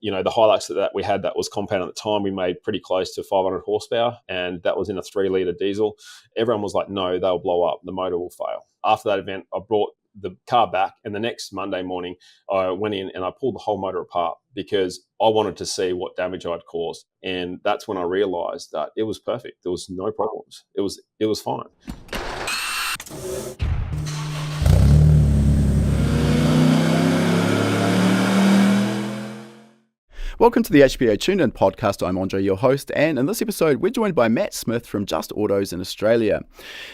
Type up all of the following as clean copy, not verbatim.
the Hilux that we had that was compound at the time, we made pretty close to 500 horsepower, and that was in a 3-litre diesel. Everyone was like, no, they'll blow up. The motor will fail. After that event, I brought the car back, and the next Monday morning, I went in and I pulled the whole motor apart because I wanted to see what damage I'd caused. And that's when I realised that it was perfect. There was no problems. It was fine. Welcome to the HPA Tuned In podcast. I'm Andre, your host, and in this episode, we're joined by Matt Smith from Just Autos in Australia.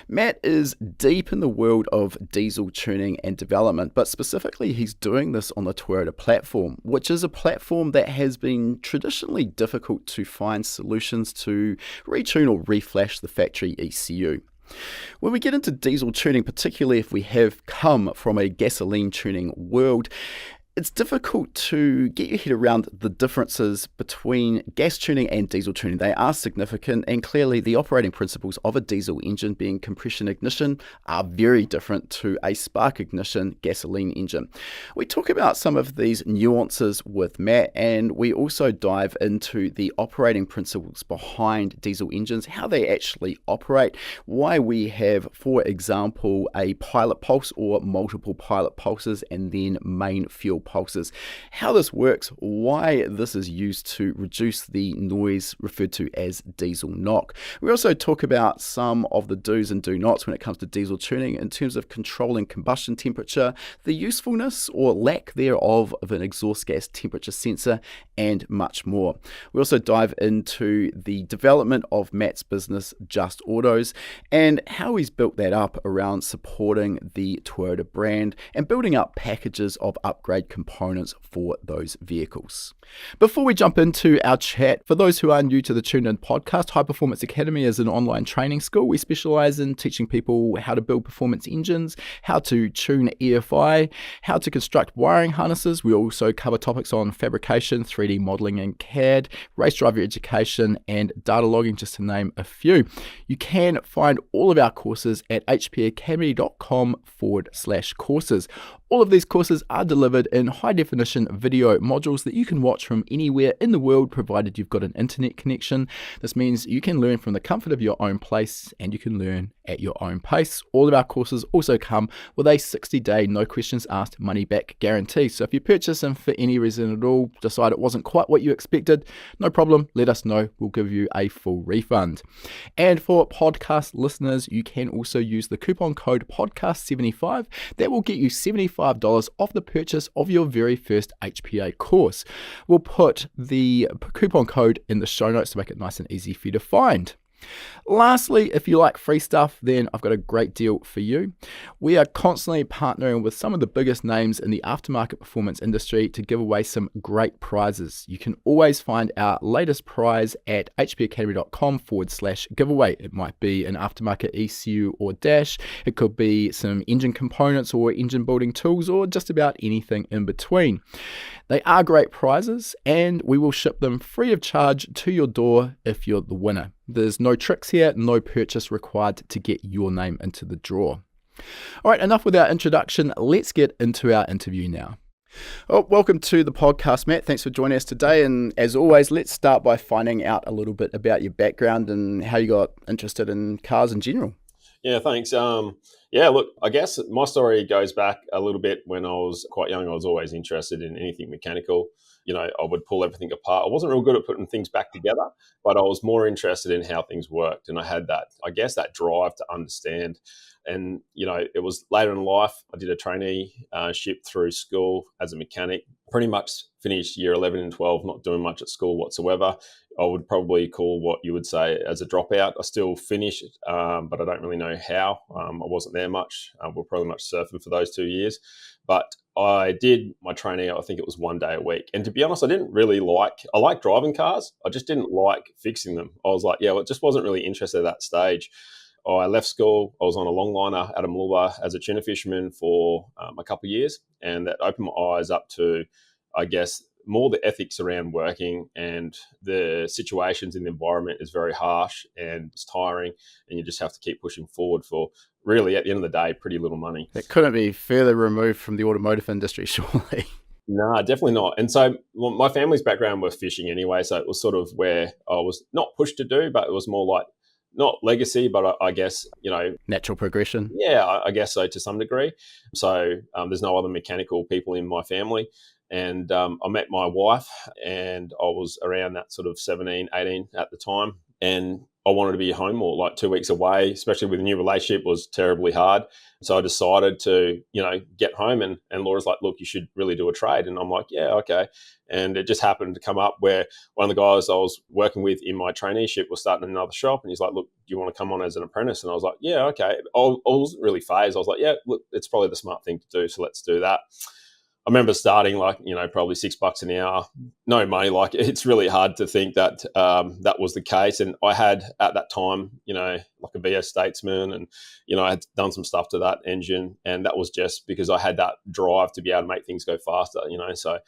Matt is deep in the world of diesel tuning and development, but specifically, he's doing this on the Toyota platform, which is a platform that has been traditionally difficult to find solutions to retune or reflash the factory ECU. When we get into diesel tuning, particularly if we have come from a gasoline tuning world, it's difficult to get your head around the differences between gas tuning and diesel tuning. They are significant, and clearly the operating principles of a diesel engine, being compression ignition, are very different to a spark ignition gasoline engine. We talk about some of these nuances with Matt, and we also dive into the operating principles behind diesel engines, how they actually operate, why we have, for example, a pilot pulse or multiple pilot pulses, and then main fuel pulses, how this works, why this is used to reduce the noise referred to as diesel knock. We also talk about some of the do's and do nots when it comes to diesel tuning in terms of controlling combustion temperature, the usefulness or lack thereof of an exhaust gas temperature sensor, and much more. We also dive into the development of Matt's business, Just Autos, and how he's built that up around supporting the Toyota brand and building up packages of upgrade components for those vehicles. Before we jump into our chat, for those who are new to the Tuned In podcast, High Performance Academy is an online training school. We specialise in teaching people how to build performance engines, how to tune EFI, how to construct wiring harnesses. We also cover topics on fabrication, 3D modelling and CAD, race driver education, and data logging, just to name a few. You can find all of our courses at hpacademy.com/courses. All of these courses are delivered in high-definition video modules that you can watch from anywhere in the world, provided you've got an internet connection. This means you can learn from the comfort of your own place, and you can learn at your own pace. All of our courses also come with a 60-day, no questions asked, money-back guarantee. So if you purchase them for any reason at all, decide it wasn't quite what you expected, no problem, let us know. We'll give you a full refund. And for podcast listeners, you can also use the coupon code podcast75. That will get you $75 off the purchase of your very first HPA course. We'll put the coupon code in the show notes to make it nice and easy for you to find. Lastly, if you like free stuff, then I've got a great deal for you. We are constantly partnering with some of the biggest names in the aftermarket performance industry to give away some great prizes. You can always find our latest prize at hpacademy.com/giveaway. It might be an aftermarket ECU or dash. It could be some engine components or engine building tools, or just about anything in between. They are great prizes, and we will ship them free of charge to your door if you're the winner. There's no tricks here, no purchase required to get your name into the draw. All right, enough with our introduction. Let's get into our interview now. Oh, welcome to the podcast, Matt. Thanks for joining us today. And as always, let's start by finding out a little bit about your background and how you got interested in cars in general. Yeah, thanks. Look, I guess my story goes back a little bit. When I was quite young, I was always interested in anything mechanical. I would pull everything apart. I wasn't real good at putting things back together, but I was more interested in how things worked. And I had that drive to understand. And, it was later in life, I did a traineeship through school as a mechanic, pretty much finished year 11 and 12, not doing much at school whatsoever. I would probably call what you would say as a dropout. I still finished, but I don't really know how. I wasn't there much. We're probably much surfing for those 2 years. But I did my training, I think it was 1 day a week. And to be honest, I like driving cars. I just didn't like fixing them. I was like, it just wasn't really interested at that stage. I left school. I was on a longliner out of Mooloolaba as a tuna fisherman for a couple of years. And that opened my eyes up to, I guess, more the ethics around working, and the situations in the environment is very harsh and it's tiring, and you just have to keep pushing forward for, really, at the end of the day, pretty little money. It couldn't be further removed from the automotive industry, surely. No, definitely not. And so my family's background was fishing anyway, so it was sort of where I was not pushed to do, but it was more like not legacy, but I guess, Natural progression. yeah, I guess so to some degree. So there's no other mechanical people in my family. And I met my wife, and I was around that sort of 17, 18 at the time. And I wanted to be home more, like 2 weeks away, especially with a new relationship, was terribly hard. So I decided to, get home, and Laura's like, look, you should really do a trade. And I'm like, yeah, okay. And it just happened to come up where one of the guys I was working with in my traineeship was starting another shop, and he's like, look, do you want to come on as an apprentice? And I was like, yeah, okay. I wasn't really phased. I was like, yeah, look, it's probably the smart thing to do, so let's do that. I remember starting probably $6 an hour, no money. Like, it's really hard to think that that was the case. And I had at that time, like a VS Statesman, and I had done some stuff to that engine, and that was just because I had that drive to be able to make things go faster. So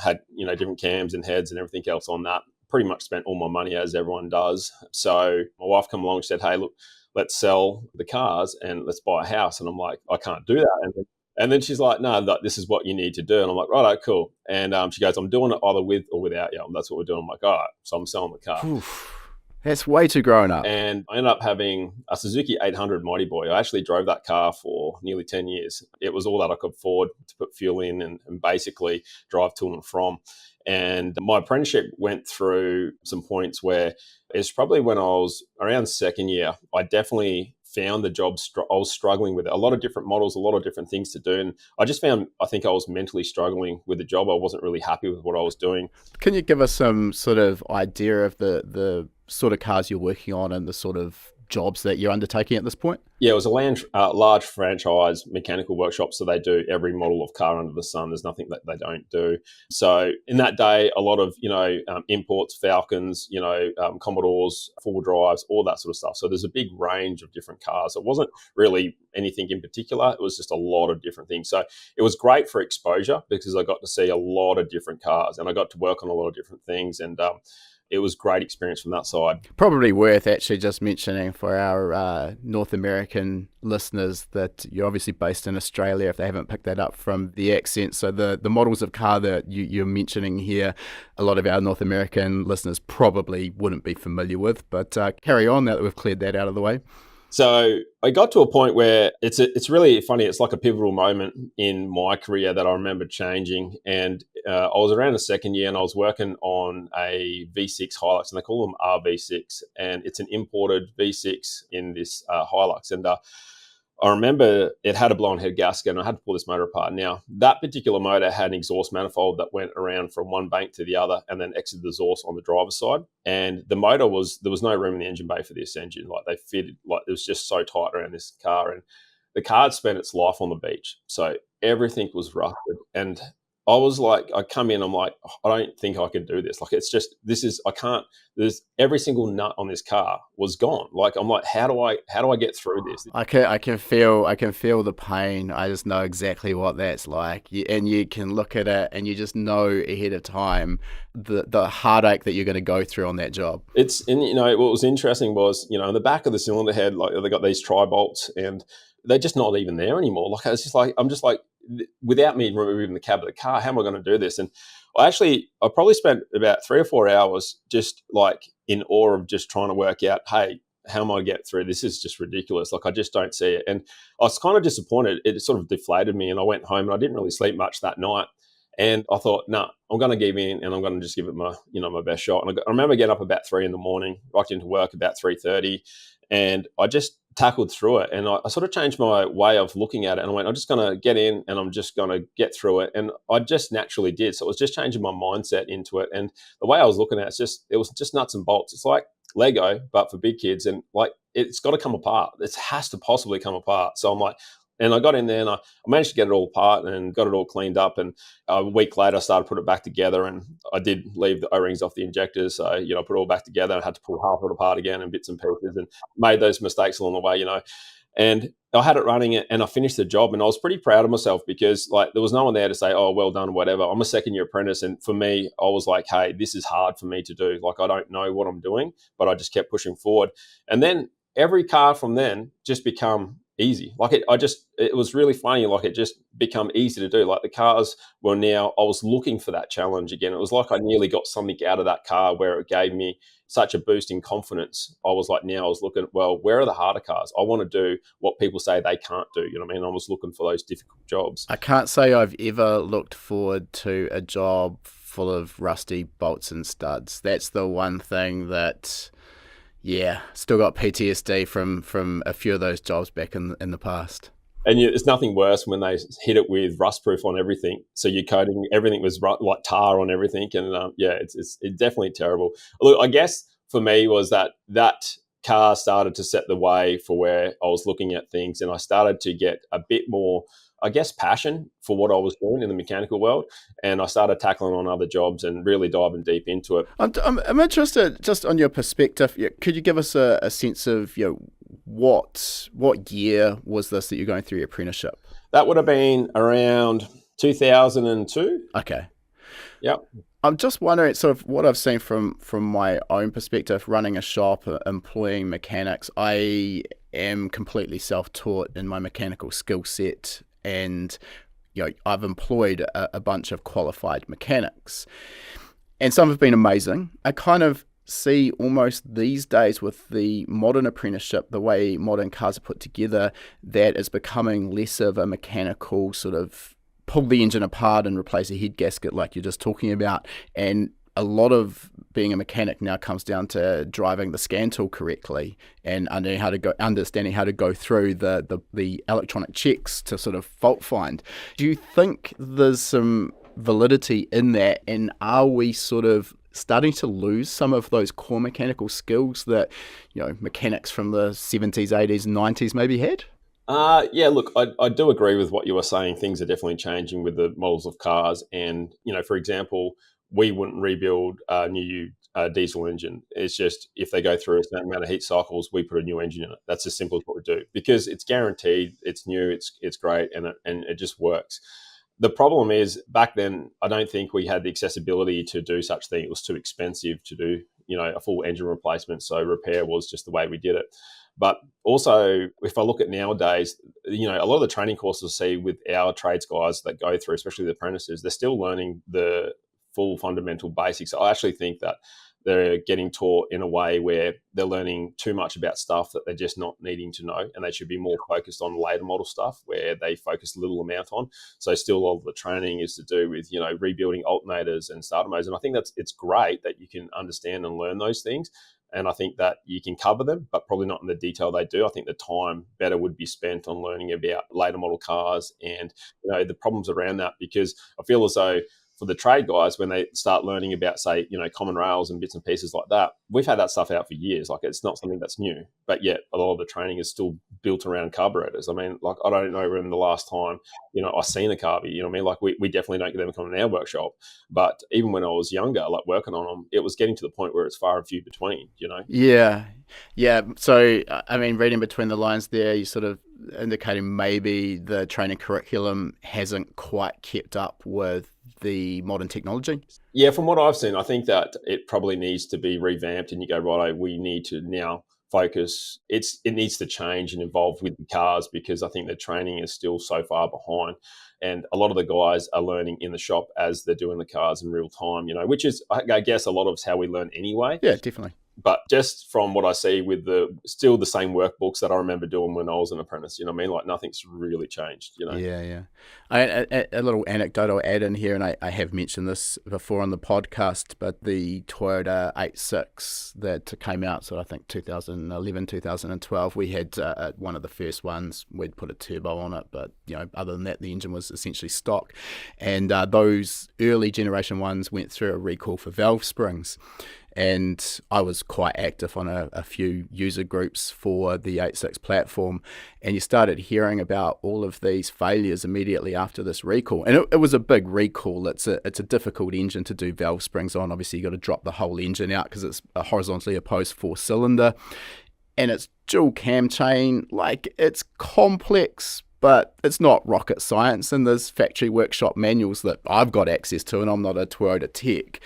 had different cams and heads and everything else on that. Pretty much spent all my money, as everyone does. So my wife come along and said, hey, look, let's sell the cars and let's buy a house. And I'm like, I can't do that. And then she's like, no, this is what you need to do. And I'm like, right, cool. And she goes, I'm doing it either with or without you. And that's what we're doing. I'm like, all right. So I'm selling the car. Oof. That's way too grown up. And I ended up having a Suzuki 800 Mighty Boy. I actually drove that car for nearly 10 years. It was all that I could afford to put fuel in and basically drive to and from. And my apprenticeship went through some points where it's probably when I was around second year, I definitely found the job, I was struggling with it. A lot of different models, a lot of different things to do. And I just found, I think I was mentally struggling with the job. I wasn't really happy with what I was doing. Can you give us some sort of idea of the sort of cars you're working on and the sort of jobs that you're undertaking at this point? Yeah, it was a large franchise mechanical workshop, so they do every model of car under the sun. There's nothing that they don't do. So in that day, a lot of imports, Falcons, Commodores, four drives, all that sort of stuff. So there's a big range of different cars. It wasn't really anything in particular. It was just a lot of different things. So it was great for exposure because I got to see a lot of different cars and I got to work on a lot of different things. And it was great experience from that side. Probably worth actually just mentioning for our North American listeners that you're obviously based in Australia, if they haven't picked that up from the accent. So the models of car that you're mentioning here, a lot of our North American listeners probably wouldn't be familiar with. But carry on now that we've cleared that out of the way. So I got to a point where it's really funny. It's like a pivotal moment in my career that I remember changing. And I was around the second year and I was working on a V6 Hilux, and they call them RV6. And it's an imported V6 in this Hilux. And I remember it had a blown head gasket and I had to pull this motor apart. Now, that particular motor had an exhaust manifold that went around from one bank to the other and then exited the exhaust on the driver's side. And the motor there was no room in the engine bay for this engine. Like, they fitted, like, it was just so tight around this car. And the car had spent its life on the beach. So everything was rusted. And I was like, I come in, I'm like, I don't think I can do this. Like, it's just, I can't, there's every single nut on this car was gone. Like, I'm like, how do I get through this? I can feel the pain. I just know exactly what that's like. And you can look at it and you just know ahead of time the heartache that you're going to go through on that job. And what was interesting was, in the back of the cylinder head, like, they got these tri-bolts and they're just not even there anymore. Like, I'm just like, without me removing the cab of the car, how am I going to do this? And I probably spent about 3 or 4 hours just like in awe of just trying to work out, hey, how am I get through? This is just ridiculous. Like, I just don't see it. And I was kind of disappointed. It sort of deflated me, and I went home and I didn't really sleep much that night. And I thought, no, I'm going to give in and I'm going to just give it my best shot. And I remember getting up about 3 a.m, rocked into work about 3:30, and I just tackled through it. And I sort of changed my way of looking at it. And I went, I'm just going to get in and I'm just going to get through it. And I just naturally did. So it was just changing my mindset into it. And the way I was looking at it was just nuts and bolts. It's like Lego, but for big kids. And like, it's got to come apart. It has to possibly come apart. So I'm like, and I got in there and I managed to get it all apart and got it all cleaned up. And a week later, I started to put it back together, and I did leave the O-rings off the injectors. So, I put it all back together. I had to pull half of it apart again and bits and pieces, and made those mistakes along the way, And I had it running and I finished the job, and I was pretty proud of myself because, like, there was no one there to say, oh, well done, whatever. I'm a second-year apprentice. And for me, I was like, hey, this is hard for me to do. Like, I don't know what I'm doing, but I just kept pushing forward. And then every car from then just become easy. Like it was really funny. Like it just become easy to do. Like the cars were now, I was looking for that challenge again. It was like I nearly got something out of that car where it gave me such a boost in confidence. I was like, now I was looking, well, where are the harder cars? I want to do what people say they can't do. You know what I mean? I was looking for those difficult jobs. I can't say I've ever looked forward to a job full of rusty bolts and studs. That's the one thing that, yeah, still got PTSD from a few of those jobs back in the past. And it's nothing worse when they hit it with rust proof on everything. So you're coating everything was like tar on everything, and it's definitely terrible. Look, I guess for me was that car started to set the way for where I was looking at things, and I started to get a bit more, I guess, passion for what I was doing in the mechanical world, and I started tackling on other jobs and really diving deep into it. I'm interested just on your perspective. Could you give us a sense of what year was this that you're going through your apprenticeship? That would have been around 2002. Okay. Yep. I'm just wondering, sort of what I've seen from my own perspective, running a shop, employing mechanics. I am completely self-taught in my mechanical skill set, and I've employed a bunch of qualified mechanics, and some have been amazing. I kind of see almost these days with the modern apprenticeship, the way modern cars are put together, that is becoming less of a mechanical sort of pull the engine apart and replace a head gasket like you're just talking about. And a lot of being a mechanic now comes down to driving the scan tool correctly and understanding how to go through the electronic checks to sort of fault find. Do you think there's some validity in that, and are we sort of starting to lose some of those core mechanical skills that mechanics from the 70s, 80s, 90s maybe had? Yeah, look, I do agree with what you were saying. Things are definitely changing with the models of cars. And, for example, we wouldn't rebuild a new diesel engine. It's just if they go through a certain amount of heat cycles, we put a new engine in it. That's as simple as what we do, because it's guaranteed, it's new, it's great, and it just works. The problem is back then, I don't think we had the accessibility to do such thing. It was too expensive to do, a full engine replacement. So repair was just the way we did it. But also, if I look at nowadays, a lot of the training courses I see with our trades guys that go through, especially the apprentices, they're still learning the full fundamental basics. I actually think that they're getting taught in a way where they're learning too much about stuff that they're just not needing to know, and they should be more focused on later model stuff where they focus little amount on. So still all of the training is to do with, rebuilding alternators and starter modes. And I think it's great that you can understand and learn those things. And I think that you can cover them, but probably not in the detail they do. I think the time better would be spent on learning about later model cars and, the problems around that, because I feel as though for the trade guys, when they start learning about, say, common rails and bits and pieces like that, we've had that stuff out for years. Like, it's not something that's new, but yet a lot of the training is still built around carburetors. I mean, like, I don't know when the last time, I seen a carby, Like, we definitely don't get them coming in our workshop. But even when I was younger, like working on them, it was getting to the point where it's far and few between, Yeah. Yeah. So, I mean, reading between the lines there, you sort of indicating maybe the training curriculum hasn't quite kept up with the modern technology? Yeah, from what I've seen, I think that it probably needs to be revamped, and you go, right, we need to now focus. It needs to change and evolve with the cars, because I think the training is still so far behind. And a lot of the guys are learning in the shop as they're doing the cars in real time, which is, I guess, a lot of how we learn anyway. Yeah, definitely. But just from what I see with still the same workbooks that I remember doing when I was an apprentice, like nothing's really changed, Yeah. A little anecdote I'll add in here, and I have mentioned this before on the podcast, but the Toyota 86 that came out, so I think 2011, 2012, we had one of the first ones. We'd put a turbo on it, but, other than that, the engine was essentially stock. And those early generation ones went through a recall for valve springs. And I was quite active on a few user groups for the 86 platform, and you started hearing about all of these failures immediately after this recall. And it was a big recall. It's a difficult engine to do valve springs on. Obviously, you got to drop the whole engine out because it's a horizontally opposed 4-cylinder, and it's dual cam chain. Like, it's complex, but it's not rocket science. And there's factory workshop manuals that I've got access to, and I'm not a Toyota tech.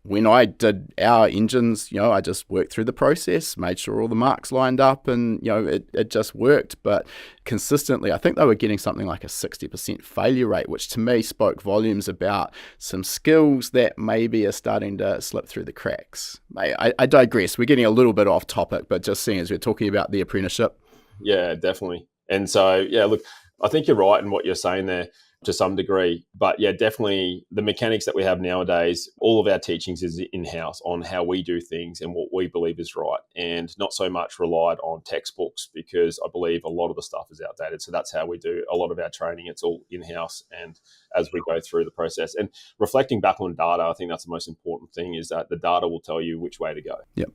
when I did our engines, I just worked through the process, made sure all the marks lined up, and it just worked. But consistently, I think they were getting something like a 60% failure rate, which to me spoke volumes about some skills that maybe are starting to slip through the cracks. I digress. We're getting a little bit off topic, but just seeing as we're talking about the apprenticeship. Yeah, definitely. And so, yeah, look, I think you're right in what you're saying there to some degree. But yeah, definitely the mechanics that we have nowadays, all of our teachings is in-house on how we do things and what we believe is right, and not so much relied on textbooks, because I believe a lot of the stuff is outdated. So that's how we do a lot of our training. It's all in-house, and as we go through the process. And reflecting back on data, I think that's the most important thing, is that the data will tell you which way to go. Yep.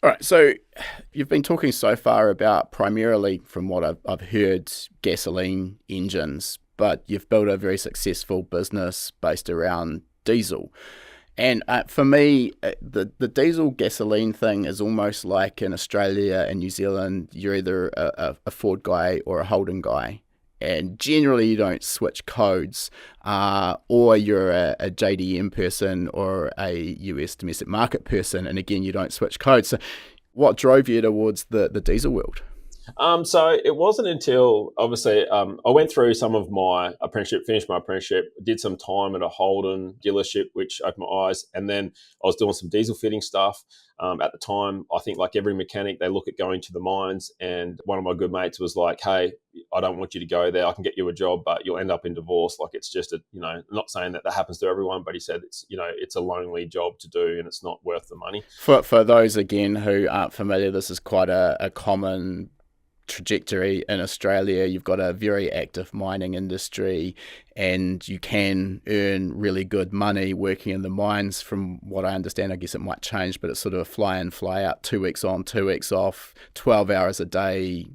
All right, so you've been talking so far about, primarily from what I've heard, gasoline engines, but you've built a very successful business based around diesel. And for me, the diesel gasoline thing is almost like in Australia and New Zealand, you're either a Ford guy or a Holden guy. And generally you don't switch codes, or you're a JDM person or a US domestic market person, and again, you don't switch codes. So what drove you towards the diesel world? So it wasn't until, obviously, I went through some of my apprenticeship, finished my apprenticeship, did some time at a Holden dealership, which opened my eyes. And then I was doing some diesel fitting stuff. At the time, I think like every mechanic, they look at going to the mines. And one of my good mates was like, hey, I don't want you to go there. I can get you a job, but you'll end up in divorce. Like, it's just not saying that happens to everyone, but he said it's a lonely job to do and it's not worth the money. For those, again, who aren't familiar, this is quite a common trajectory in Australia. You've got a very active mining industry, and you can earn really good money working in the mines. From what I understand, I guess it might change, but it's sort of a fly in, fly out, 2 weeks on, 2 weeks off, 12 hours a day,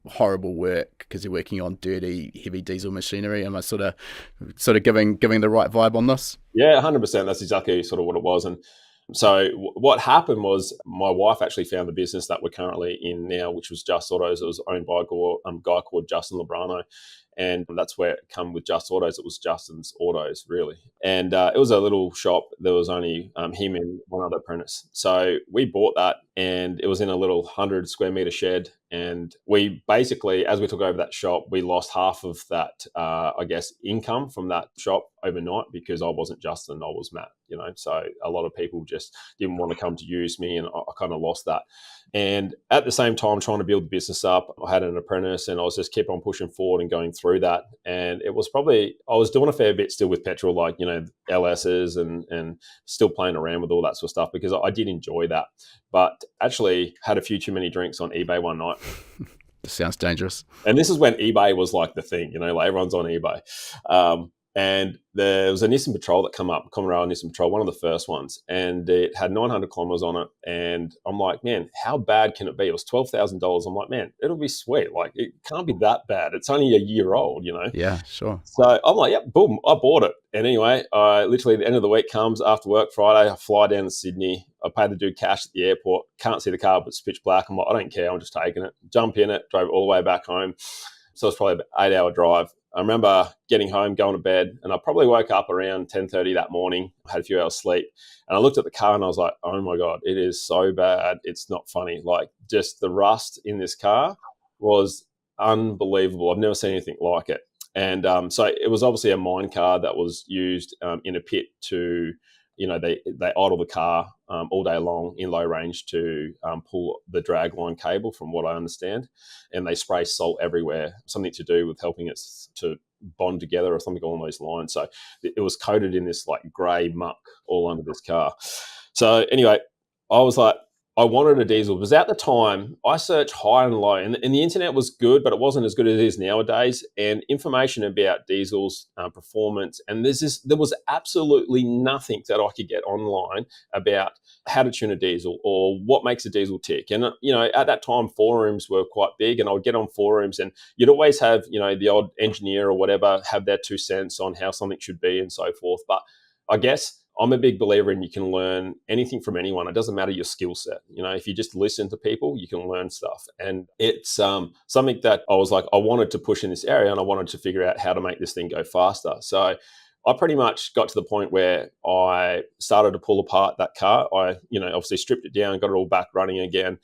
horrible work because you're working on dirty, heavy diesel machinery. Am I sort of giving the right vibe on this? Yeah, 100%. That's exactly sort of what it was. And so what happened was my wife actually found the business that we're currently in now, which was Just Autos. It was owned by a guy called Justin Lebrano. And that's where it come with Just Autos. It was Justin's Autos, really. And it was a little shop. There was only him and one other apprentice. So we bought that, and it was in a little 100 square meter shed. And we basically, as we took over that shop, we lost half of that, income from that shop overnight, because I wasn't Justin, I was Matt, So a lot of people just didn't want to come to use me, and I kind of lost that. And at the same time, trying to build the business up, I had an apprentice, and I was just kept on pushing forward and going through that. And it was probably, I was doing a fair bit still with petrol, like, LSs and still playing around with all that sort of stuff, because I did enjoy that. But actually had a few too many drinks on eBay one night. This sounds dangerous. And this is when eBay was like the thing, like everyone's on eBay. And there was a Nissan Patrol that come up, Common Rail Nissan Patrol, one of the first ones, and it had 900 kilometers on it. And I'm like, man, how bad can it be? It was $12,000. I'm like, man, it'll be sweet. Like, it can't be that bad. It's only a year old, Yeah, sure. So I'm like, yeah, boom, I bought it. And anyway, literally the end of the week comes after work Friday, I fly down to Sydney. I pay the dude cash at the airport. Can't see the car, but it's pitch black. I'm like, I don't care. I'm just taking it. Jump in it, drove all the way back home. So it's probably an 8-hour drive. I remember getting home, going to bed, and I probably woke up around 10:30 that morning, had a few hours sleep, and I looked at the car and I was like, oh my God, it is so bad. It's not funny. Like, just the rust in this car was unbelievable. I've never seen anything like it. And so it was obviously a mine car that was used in a pit to, they idle the car all day long in low range to pull the drag line cable, from what I understand. And they spray salt everywhere, something to do with helping it to bond together or something along those lines. So it was coated in this like grey muck all under this car. So anyway, I was like, I wanted a diesel, because at the time I searched high and low, and the internet was good, but it wasn't as good as it is nowadays. And information about diesels, performance, and there was absolutely nothing that I could get online about how to tune a diesel or what makes a diesel tick. And at that time, forums were quite big, and I would get on forums, and you'd always have the odd engineer or whatever have their 2 cents on how something should be and so forth. But I guess I'm a big believer in you can learn anything from anyone. It doesn't matter your skill set. If you just listen to people, you can learn stuff. And it's something that I was like, I wanted to push in this area, and I wanted to figure out how to make this thing go faster. So I pretty much got to the point where I started to pull apart that car. I, obviously stripped it down, got it all back running again,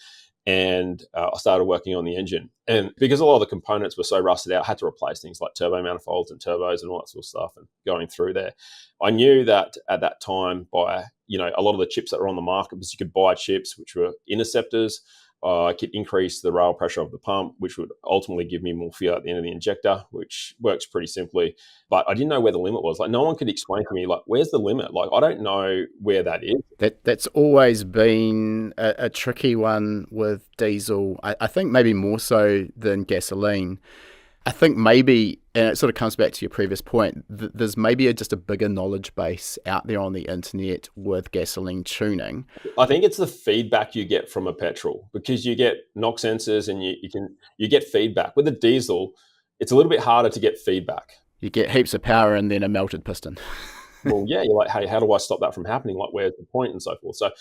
and I started working on the engine. And because a lot of the components were so rusted out, I had to replace things like turbo manifolds and turbos and all that sort of stuff. And going through there, I knew that at that time, by a lot of the chips that were on the market, because you could buy chips which were interceptors. I could increase the rail pressure of the pump, which would ultimately give me more fuel at the end of the injector, which works pretty simply. But I didn't know where the limit was. Like, no one could explain to me, like, where's the limit? Like, I don't know where that is. That's always been a tricky one with diesel. I think maybe more so than gasoline. I think maybe, and it sort of comes back to your previous point, there's maybe just a bigger knowledge base out there on the internet with gasoline tuning. I think it's the feedback you get from a petrol, because you get knock sensors and you get feedback. With a diesel, it's a little bit harder to get feedback. You get heaps of power and then a melted piston. Well, yeah, you're like, hey, how do I stop that from happening? Like, where's the point and so forth? So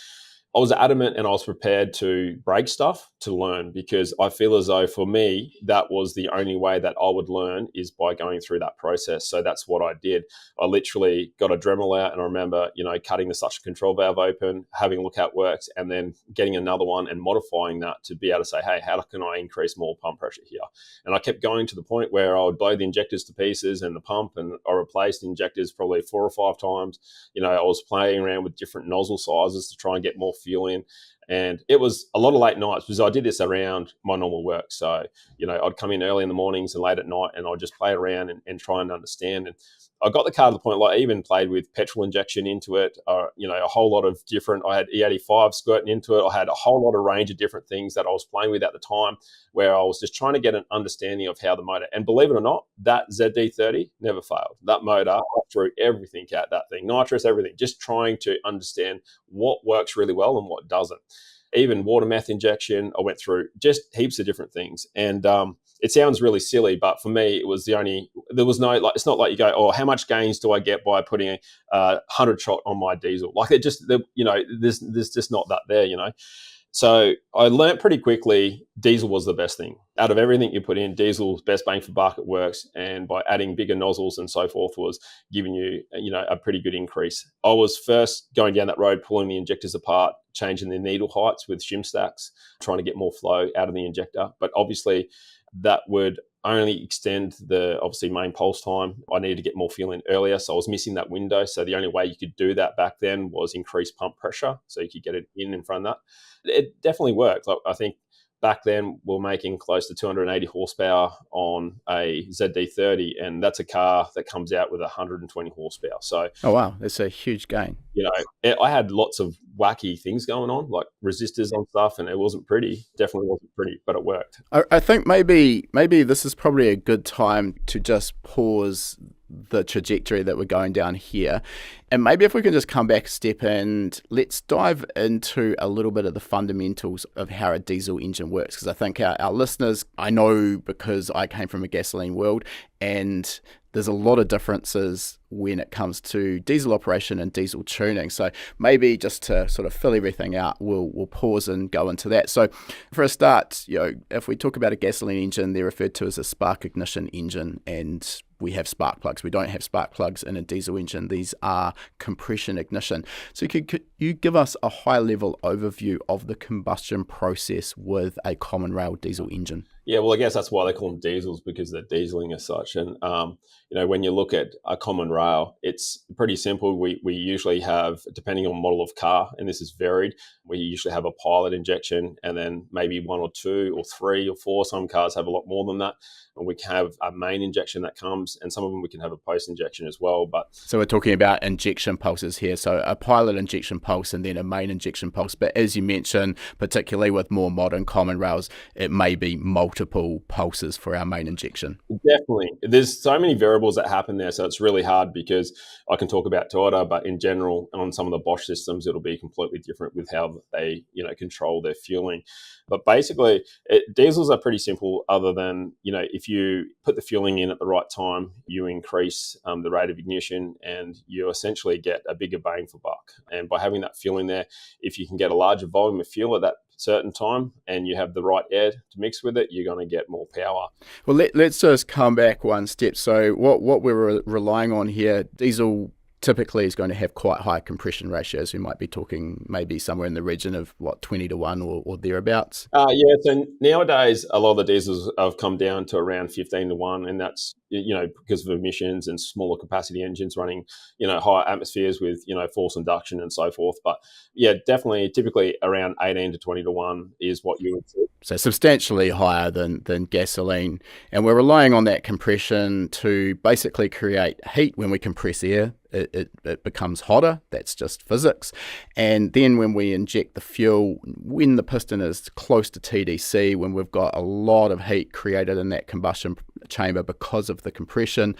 I was adamant and I was prepared to break stuff to learn, because I feel as though for me, that was the only way that I would learn, is by going through that process. So that's what I did. I literally got a Dremel out, and I remember, cutting the suction control valve open, having a look how it works, and then getting another one and modifying that to be able to say, hey, how can I increase more pump pressure here? And I kept going to the point where I would blow the injectors to pieces and the pump, and I replaced the injectors probably 4 or 5 times. I was playing around with different nozzle sizes to try and get more fuel in. And it was a lot of late nights, because I did this around my normal work. So, I'd come in early in the mornings and late at night, and I'd just play around and try and understand. And I got the car to the point, like, I even played with petrol injection into it, a whole lot of different, I had E85 squirting into it. I had a whole lot of range of different things that I was playing with at the time, where I was just trying to get an understanding of how the motor, and believe it or not, that ZD30 never failed. That motor, I threw everything at that thing, nitrous, everything, just trying to understand what works really well and what doesn't. Even water meth injection, I went through just heaps of different things. And it sounds really silly, but for me, it was there was no, like, it's not like you go, oh, how much gains do I get by putting a 100 shot on my diesel? Like, there's just not that there, So I learned pretty quickly diesel was the best thing. Out of everything you put in, diesel's best bang for buck, it works. And by adding bigger nozzles and so forth was giving you, a pretty good increase. I was first going down that road, pulling the injectors apart, changing the needle heights with shim stacks, trying to get more flow out of the injector. But obviously that would only extend the main pulse time. I needed to get more fuel in earlier, so I was missing that window. So the only way you could do that back then was increase pump pressure, so you could get it in front of that. It definitely worked. Like, I think back then we were making close to 280 horsepower on a ZD30, and that's a car that comes out with 120 horsepower. So, oh wow, that's a huge gain. I had lots of wacky things going on, like resistors on stuff, and it wasn't pretty. Definitely wasn't pretty, but it worked. I think maybe this is probably a good time to just pause the trajectory that we're going down here, and maybe if we can just come back a step and let's dive into a little bit of the fundamentals of how a diesel engine works, because I think our listeners, I know because I came from a gasoline world, and there's a lot of differences when it comes to diesel operation and diesel tuning. So maybe just to sort of fill everything out, we'll pause and go into that. So for a start, if we talk about a gasoline engine, they're referred to as a spark ignition engine, and we have spark plugs. We don't have spark plugs in a diesel engine. These are compression ignition. So could you give us a high-level overview of the combustion process with a common rail diesel engine? Yeah, well, I guess that's why they call them diesels, because they're dieseling as such. And, when you look at a common rail, it's pretty simple. We usually have, depending on model of car, and this is varied, we usually have a pilot injection, and then maybe 1 or 2 or 3 or 4. Some cars have a lot more than that. And we can have a main injection that comes, and some of them we can have a post injection as well. But so we're talking about injection pulses here. So a pilot injection pulse and then a main injection pulse. But as you mentioned, particularly with more modern common rails, it may be multiple pulses for our main injection. Definitely. There's so many variables that happen there. So it's really hard, because I can talk about Toyota, but in general, on some of the Bosch systems, it'll be completely different with how they, control their fueling. But basically, diesels are pretty simple, other than, if you put the fueling in at the right time, you increase the rate of ignition, and you essentially get a bigger bang for buck. And by having that fuel in there, if you can get a larger volume of fuel at that certain time and you have the right air to mix with it, you're going to get more power. Well, let's just come back one step. So what we're relying on here, diesel typically is going to have quite high compression ratios. We might be talking maybe somewhere in the region of 20-1 or thereabouts. So nowadays a lot of the diesels have come down to around 15-1, and that's because of emissions and smaller capacity engines running higher atmospheres with forced induction and so forth. But definitely typically around 18 to 20-1 is what you would see. So substantially higher than gasoline, and we're relying on that compression to basically create heat. When we compress air, it becomes hotter. That's just physics. And then when we inject the fuel, when the piston is close to TDC, when we've got a lot of heat created in that combustion chamber because of the compression,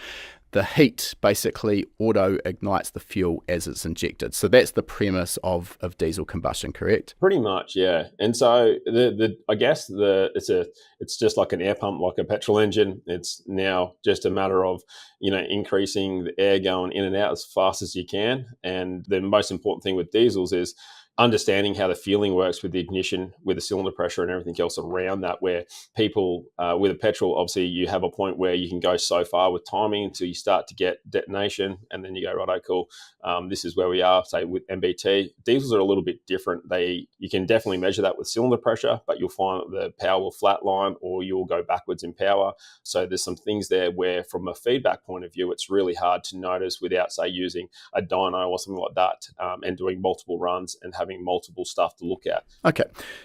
the heat basically auto-ignites the fuel as it's injected. So that's the premise of diesel combustion, correct? Pretty much, yeah. And so it's just like an air pump, like a petrol engine. It's now just a matter of increasing the air going in and out as fast as you can. And the most important thing with diesels is understanding how the fueling works with the ignition, with the cylinder pressure and everything else around that, where people with a petrol, obviously you have a point where you can go so far with timing until you start to get detonation, and then you go, right, cool, this is where we are, say with MBT. Diesels are a little bit different. You can definitely measure that with cylinder pressure, but you'll find that the power will flatline or you'll go backwards in power. So there's some things there where from a feedback point of view, it's really hard to notice without, say, using a dyno or something like that, and doing multiple runs and having multiple stuff to look at. Okay,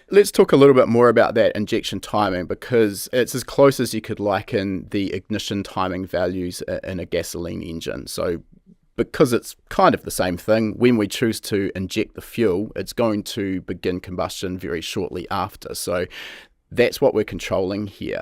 let's talk a little bit more about that injection timing, because it's as close as you could liken the ignition timing values in a gasoline engine. So because it's kind of the same thing, when we choose to inject the fuel, it's going to begin combustion very shortly after. So that's what we're controlling here.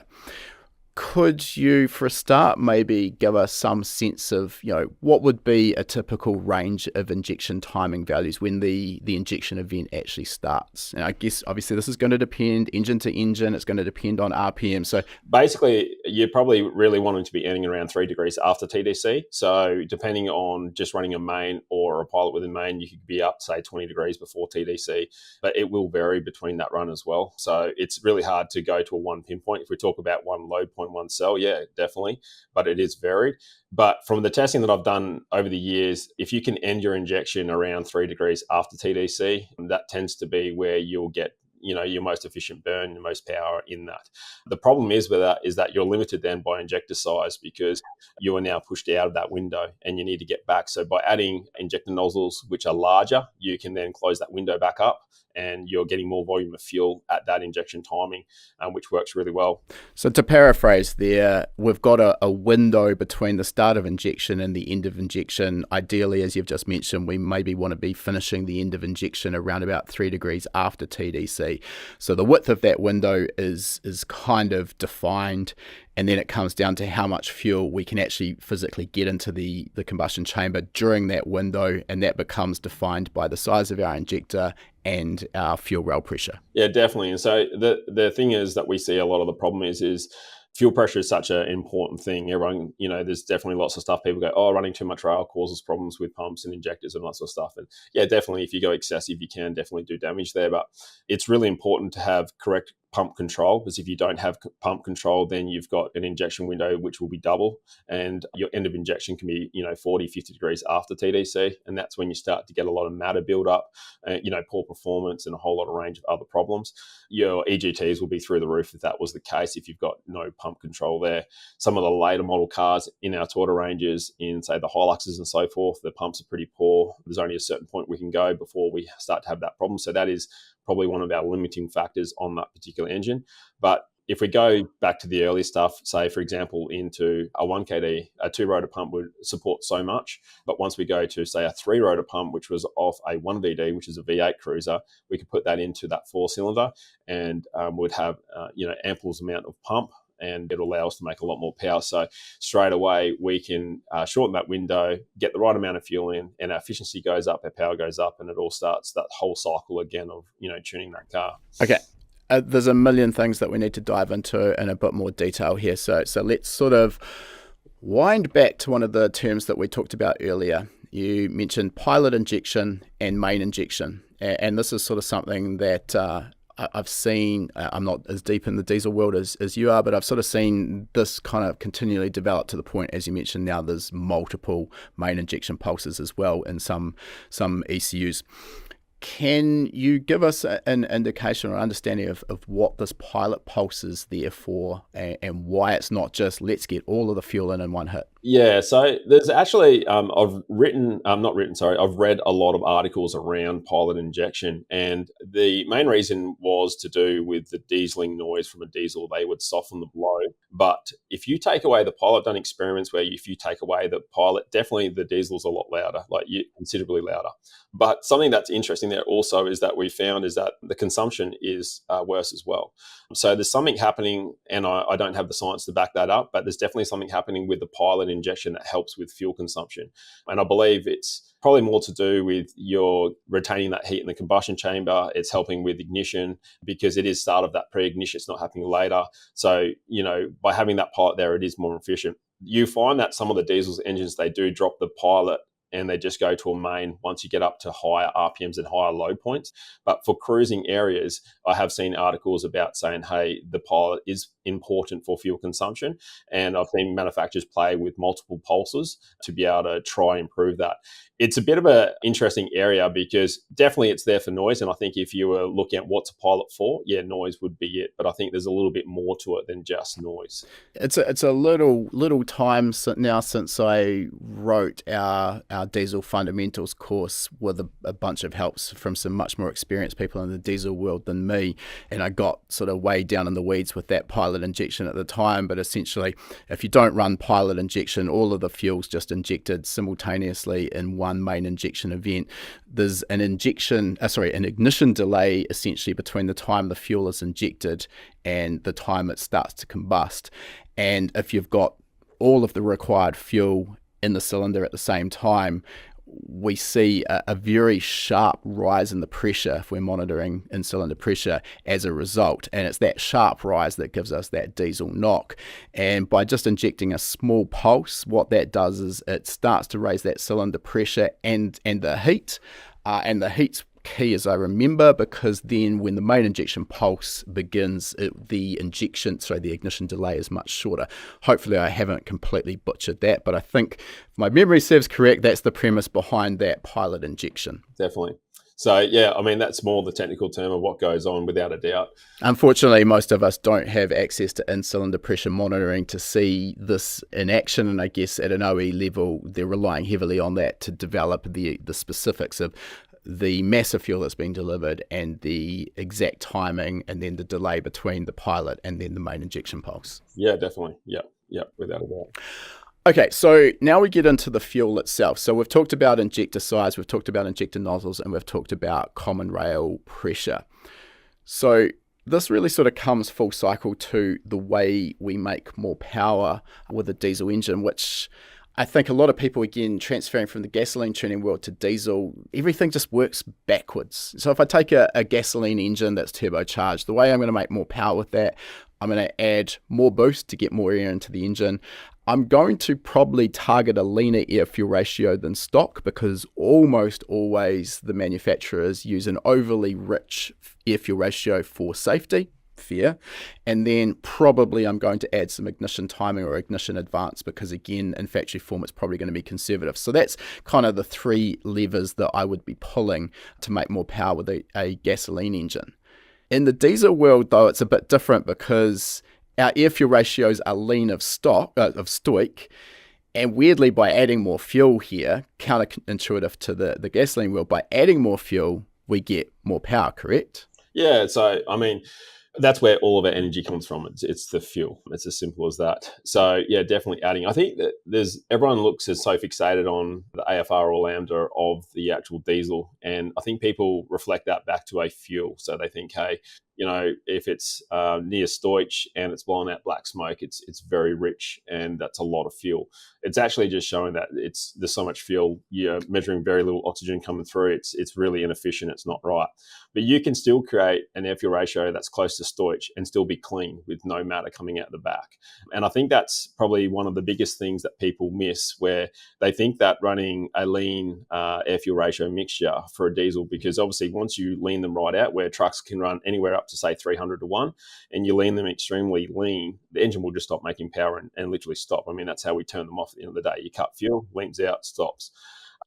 Could you, for a start, maybe give us some sense of, what would be a typical range of injection timing values when the injection event actually starts? And I guess, obviously, this is going to depend engine to engine. It's going to depend on RPM. So basically, you're probably really wanting to be ending around 3 degrees after TDC. So depending on just running a main or a pilot with a main, you could be up, say, 20 degrees before TDC. But it will vary between that run as well. So it's really hard to go to a one pinpoint. If we talk about one load point, one cell, yeah, definitely, but it is varied. But from the testing that I've done over the years, if you can end your injection around 3 degrees after TDC, that tends to be where you'll get your most efficient burn, your most power in that. The problem is with that is that you're limited then by injector size, because you are now pushed out of that window and you need to get back. So by adding injector nozzles, which are larger, you can then close that window back up and you're getting more volume of fuel at that injection timing, which works really well. So to paraphrase there, we've got a window between the start of injection and the end of injection. Ideally, as you've just mentioned, we maybe want to be finishing the end of injection around about 3 degrees after TDC. So the width of that window is kind of defined, and then it comes down to how much fuel we can actually physically get into the combustion chamber during that window, and that becomes defined by the size of our injector and our fuel rail pressure. Yeah, definitely. And so the thing is that we see a lot of the problem is fuel pressure is such an important thing. Everyone, there's definitely lots of stuff. People go, running too much rail causes problems with pumps and injectors and lots of stuff. And yeah, definitely, if you go excessive, you can definitely do damage there. But it's really important to have correct pump control, because if you don't have pump control, then you've got an injection window which will be double, and your end of injection can be 40, 50 degrees after TDC, and that's when you start to get a lot of matter build up, poor performance and a whole lot of range of other problems. Your EGTs will be through the roof if that was the case, if you've got no pump control there. Some of the later model cars in our Toyota ranges, in say the Hiluxes and so forth, the pumps are pretty poor. There's only a certain point we can go before we start to have that problem. So that is probably one of our limiting factors on that particular engine. But if we go back to the early stuff, say, for example, into a 1KD, a 2-rotor pump would support so much. But once we go to, say, a 3-rotor pump, which was off a 1VD, which is a V8 cruiser, we could put that into that 4-cylinder and would have, ample amount of pump, and it'll allow us to make a lot more power. So straight away, we can shorten that window, get the right amount of fuel in, and our efficiency goes up, our power goes up, and it all starts that whole cycle again of, tuning that car. Okay. There's a million things that we need to dive into in a bit more detail here. So let's sort of wind back to one of the terms that we talked about earlier. You mentioned pilot injection and main injection. And this is sort of something that I've seen, I'm not as deep in the diesel world as you are, but I've sort of seen this kind of continually develop to the point, as you mentioned, now there's multiple main injection pulses as well in some ECUs. Can you give us an indication or understanding of what this pilot pulse is there for, and why it's not just let's get all of the fuel in one hit? Yeah, so there's actually I've read a lot of articles around pilot injection, and the main reason was to do with the dieseling noise from a diesel. They would soften the blow, but if you take away the pilot, I've done experiments where if you take away the pilot, definitely the diesel's a lot louder, considerably louder. But something that's interesting there also is that we found is that the consumption is worse as well. So there's something happening, and I don't have the science to back that up, but there's definitely something happening with the pilot injection that helps with fuel consumption. And I believe it's probably more to do with your retaining that heat in the combustion chamber. It's helping with ignition because it is start of that pre-ignition. It's not happening later. So, by having that pilot there, it is more efficient. You find that some of the diesel's engines, they do drop the pilot and they just go to a main once you get up to higher RPMs and higher load points. But for cruising areas, I have seen articles about saying, hey, the pilot is important for fuel consumption. And I've seen manufacturers play with multiple pulses to be able to try and improve that. It's a bit of an interesting area because definitely it's there for noise. And I think if you were looking at what's a pilot for, noise would be it. But I think there's a little bit more to it than just noise. It's a little time now since I wrote our diesel fundamentals course with a bunch of helps from some much more experienced people in the diesel world than me. And I got sort of way down in the weeds with that pilot injection at the time. But essentially, if you don't run pilot injection, all of the fuel's just injected simultaneously in one main injection event. There's an ignition delay essentially between the time the fuel is injected and the time it starts to combust. And if you've got all of the required fuel in the cylinder at the same time, we see a very sharp rise in the pressure if we're monitoring in-cylinder pressure as a result. And it's that sharp rise that gives us that diesel knock. And by just injecting a small pulse, what that does is it starts to raise that cylinder pressure and the heat. And the heat's key, as I remember, because then when the main injection pulse begins, the ignition delay is much shorter. Hopefully I haven't completely butchered that, but I think if my memory serves correct, that's the premise behind that pilot injection. Definitely. So, that's more the technical term of what goes on, without a doubt. Unfortunately, most of us don't have access to in-cylinder pressure monitoring to see this in action, and I guess at an OE level, they're relying heavily on that to develop the specifics of the mass of fuel that's being delivered and the exact timing, and then the delay between the pilot and then the main injection pulse. Yeah, definitely. Yeah, without a doubt. Okay, so now we get into the fuel itself. So we've talked about injector size, we've talked about injector nozzles, and we've talked about common rail pressure. So this really sort of comes full cycle to the way we make more power with a diesel engine, which I think a lot of people, again, transferring from the gasoline tuning world to diesel, everything just works backwards. So if I take a gasoline engine that's turbocharged, the way I'm going to make more power with that, I'm going to add more boost to get more air into the engine. I'm going to probably target a leaner air-fuel ratio than stock because almost always the manufacturers use an overly rich air-fuel ratio for safety. Fair. And then probably I'm going to add some ignition timing or ignition advance because, again, in factory form, it's probably going to be conservative. So that's kind of the three levers that I would be pulling to make more power with a gasoline engine. In the diesel world, though, it's a bit different because our air-fuel ratios are lean of stoic. And weirdly, by adding more fuel here, counterintuitive to the gasoline world, by adding more fuel, we get more power, correct? Yeah, so, that's where all of our energy comes from. It's the fuel. It's as simple as that. So, yeah, definitely adding. I think that everyone looks as so fixated on the AFR or lambda of the actual diesel. And I think people reflect that back to a fuel. So they think, hey, if it's near Stoich and it's blowing out black smoke, it's very rich and that's a lot of fuel. It's actually just showing that there's so much fuel, you're measuring very little oxygen coming through. It's really inefficient. It's not right. But you can still create an air-fuel ratio that's close to Stoich and still be clean with no matter coming out the back. And I think that's probably one of the biggest things that people miss, where they think that running a lean air-fuel ratio mixture for a diesel, because obviously once you lean them right out, where trucks can run anywhere up to say 300 to 1, and you lean them extremely lean, the engine will just stop making power and literally stop. I mean, that's how we turn them off at the end of the day. You cut fuel, leans out, stops.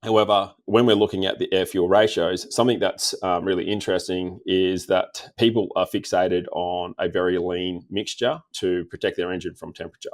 However, when we're looking at the air-fuel ratios, something that's really interesting is that people are fixated on a very lean mixture to protect their engine from temperature.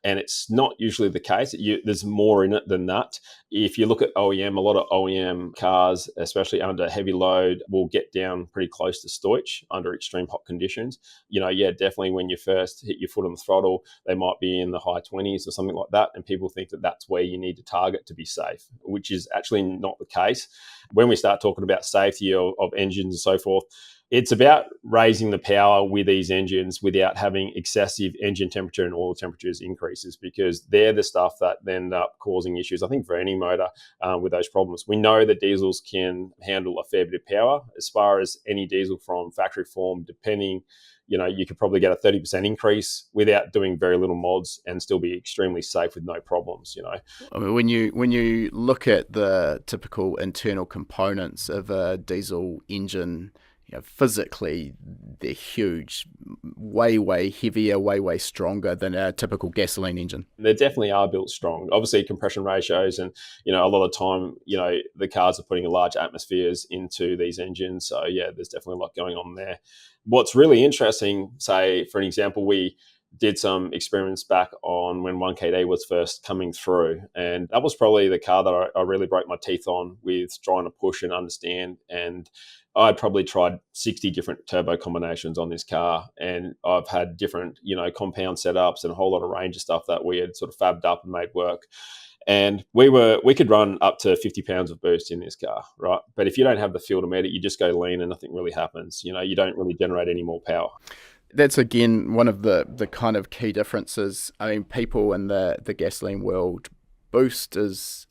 And it's not usually the case. There's more in it than that. If you look at OEM, a lot of OEM cars, especially under heavy load, will get down pretty close to stowage under extreme hot conditions. Definitely when you first hit your foot on the throttle, they might be in the high 20s or something like that. And people think that that's where you need to target to be safe, which is actually not the case. When we start talking about safety of engines and so forth, it's about raising the power with these engines without having excessive engine temperature and oil temperatures increases, because they're the stuff that end up causing issues, I think, for any motor with those problems. We know that diesels can handle a fair bit of power. As far as any diesel from factory form, depending, you could probably get a 30% increase without doing very little mods and still be extremely safe with no problems, I mean, when you look at the typical internal components of a diesel engine, physically, they're huge, way heavier, way stronger than a typical gasoline engine. They definitely are built strong. Obviously, compression ratios and, a lot of the time, the cars are putting large atmospheres into these engines. So, yeah, there's definitely a lot going on there. What's really interesting, say, for an example, we did some experiments back on when 1KD was first coming through. And that was probably the car that I really broke my teeth on with trying to push and understand. And I'd probably tried 60 different turbo combinations on this car. And I've had different, compound setups and a whole lot of range of stuff that we had sort of fabbed up and made work. And we could run up to 50 pounds of boost in this car, right? But if you don't have the fuel to meet it, you just go lean and nothing really happens. You don't really generate any more power. That's, again, one of the kind of key differences. I mean, people in the gasoline world, boost is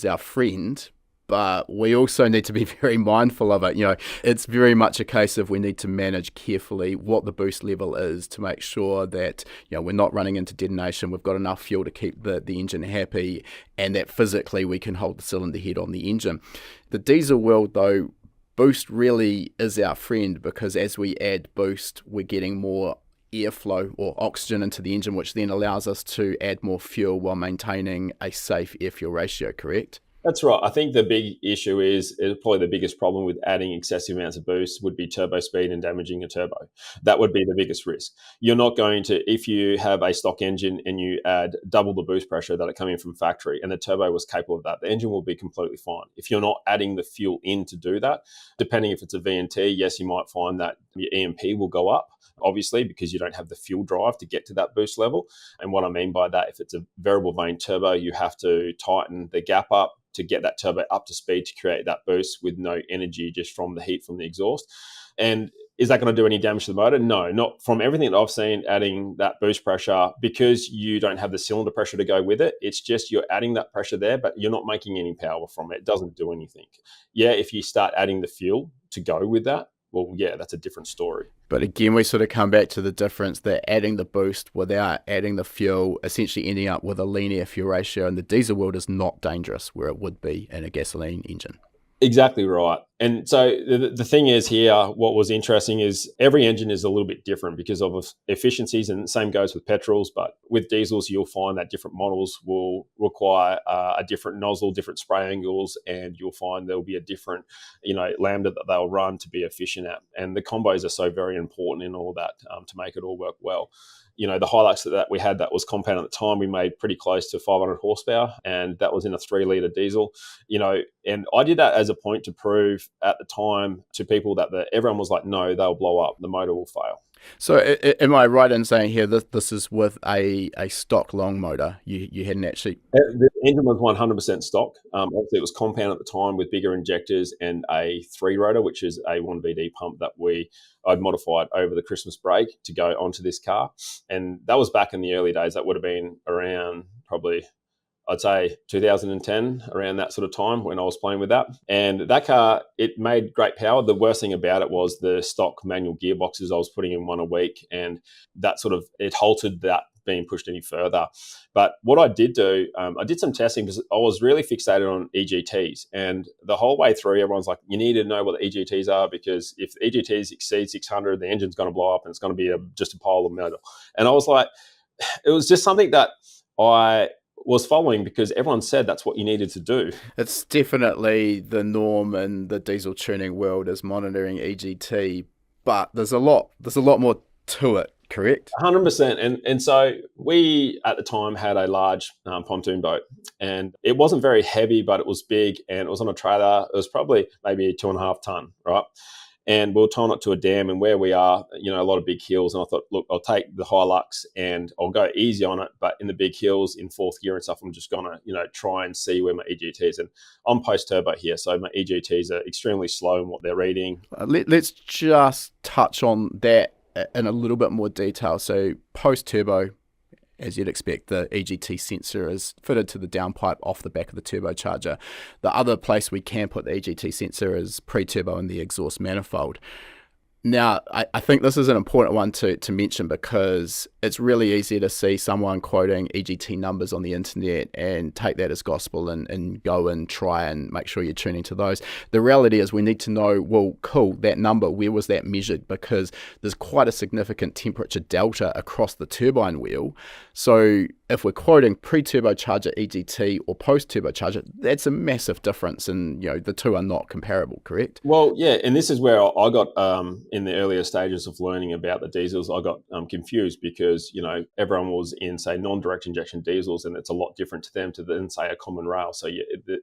our friend, but we also need to be very mindful of it. It's very much a case of we need to manage carefully what the boost level is to make sure that, we're not running into detonation, we've got enough fuel to keep the engine happy, and that physically we can hold the cylinder head on the engine. The diesel world, though, boost really is our friend, because as we add boost, we're getting more airflow or oxygen into the engine, which then allows us to add more fuel while maintaining a safe air-fuel ratio, correct? That's right. I think the big issue is probably the biggest problem with adding excessive amounts of boost would be turbo speed and damaging a turbo. That would be the biggest risk. You're not going to, if you have a stock engine and you add double the boost pressure that are coming from factory and the turbo was capable of that, the engine will be completely fine. If you're not adding the fuel in to do that, depending if it's a VNT, yes, you might find that your EMP will go up, obviously, because you don't have the fuel drive to get to that boost level. And what I mean by that, if it's a variable vane turbo, you have to tighten the gap up to get that turbo up to speed to create that boost with no energy, just from the heat from the exhaust. And is that going to do any damage to the motor? No, not from everything that I've seen. Adding that boost pressure, because you don't have the cylinder pressure to go with it, it's just you're adding that pressure there, but you're not making any power from it. It doesn't do anything. Yeah, if you start adding the fuel to go with that, well, yeah, that's a different story. But again, we sort of come back to the difference that adding the boost without adding the fuel, essentially ending up with a lean air fuel ratio in the diesel world, is not dangerous where it would be in a gasoline engine. Exactly right. And so the thing is here, what was interesting is every engine is a little bit different because of efficiencies, and the same goes with petrols. But with diesels, you'll find that different models will require a different nozzle, different spray angles, and you'll find there'll be a different, lambda that they'll run to be efficient at. And the combos are so very important in all that to make it all work well. The Hilux that we had that was compound at the time, we made pretty close to 500 horsepower, and that was in a 3-litre diesel. And I did that as a point to prove at the time to people that everyone was like, no, they'll blow up, the motor will fail. So am I right in saying here that this is with a stock long motor? You hadn't actually... The engine was 100% stock. Obviously, it was compound at the time with bigger injectors and a 3-rotor, which is a 1VD pump that I'd modified over the Christmas break to go onto this car. And that was back in the early days. That would have been around probably, I'd say 2010, around that sort of time when I was playing with that. And that car, it made great power. The worst thing about it was the stock manual gearboxes. I was putting in one a week, and that it halted that being pushed any further. But what I did do, I did some testing because I was really fixated on EGTs. And the whole way through, everyone's like, you need to know what the EGTs are, because if the EGTs exceed 600, the engine's going to blow up and it's going to be just a pile of metal. And I was like, it was just something that I was following because everyone said that's what you needed to do. It's definitely the norm in the diesel tuning world is monitoring EGT, but there's a lot more to it, correct? 100%. And so we at the time had a large pontoon boat, and it wasn't very heavy, but it was big, and it was on a trailer. It was probably maybe 2.5 ton, right? And we'll towing it to a dam, and where we are, a lot of big hills. And I thought, look, I'll take the Hilux and I'll go easy on it. But in the big hills, in fourth gear and stuff, I'm just going to, try and see where my EGTs. And I'm post-turbo here, so my EGTs are extremely slow in what they're reading. Let's just touch on that in a little bit more detail. So post-turbo, as you'd expect, the EGT sensor is fitted to the downpipe off the back of the turbocharger. The other place we can put the EGT sensor is pre-turbo in the exhaust manifold. Now, I think this is an important one to mention because it's really easy to see someone quoting EGT numbers on the internet and take that as gospel and go and try and make sure you're tuning to those. The reality is we need to know, well, cool, that number, where was that measured? Because there's quite a significant temperature delta across the turbine wheel. So if we're quoting pre-turbocharger EGT or post-turbocharger, that's a massive difference, and the two are not comparable, correct? Well, yeah, and this is where I got in the earlier stages of learning about the diesels, I got confused because everyone was in, say, non-direct injection diesels, and it's a lot different to them than, say, a common rail. So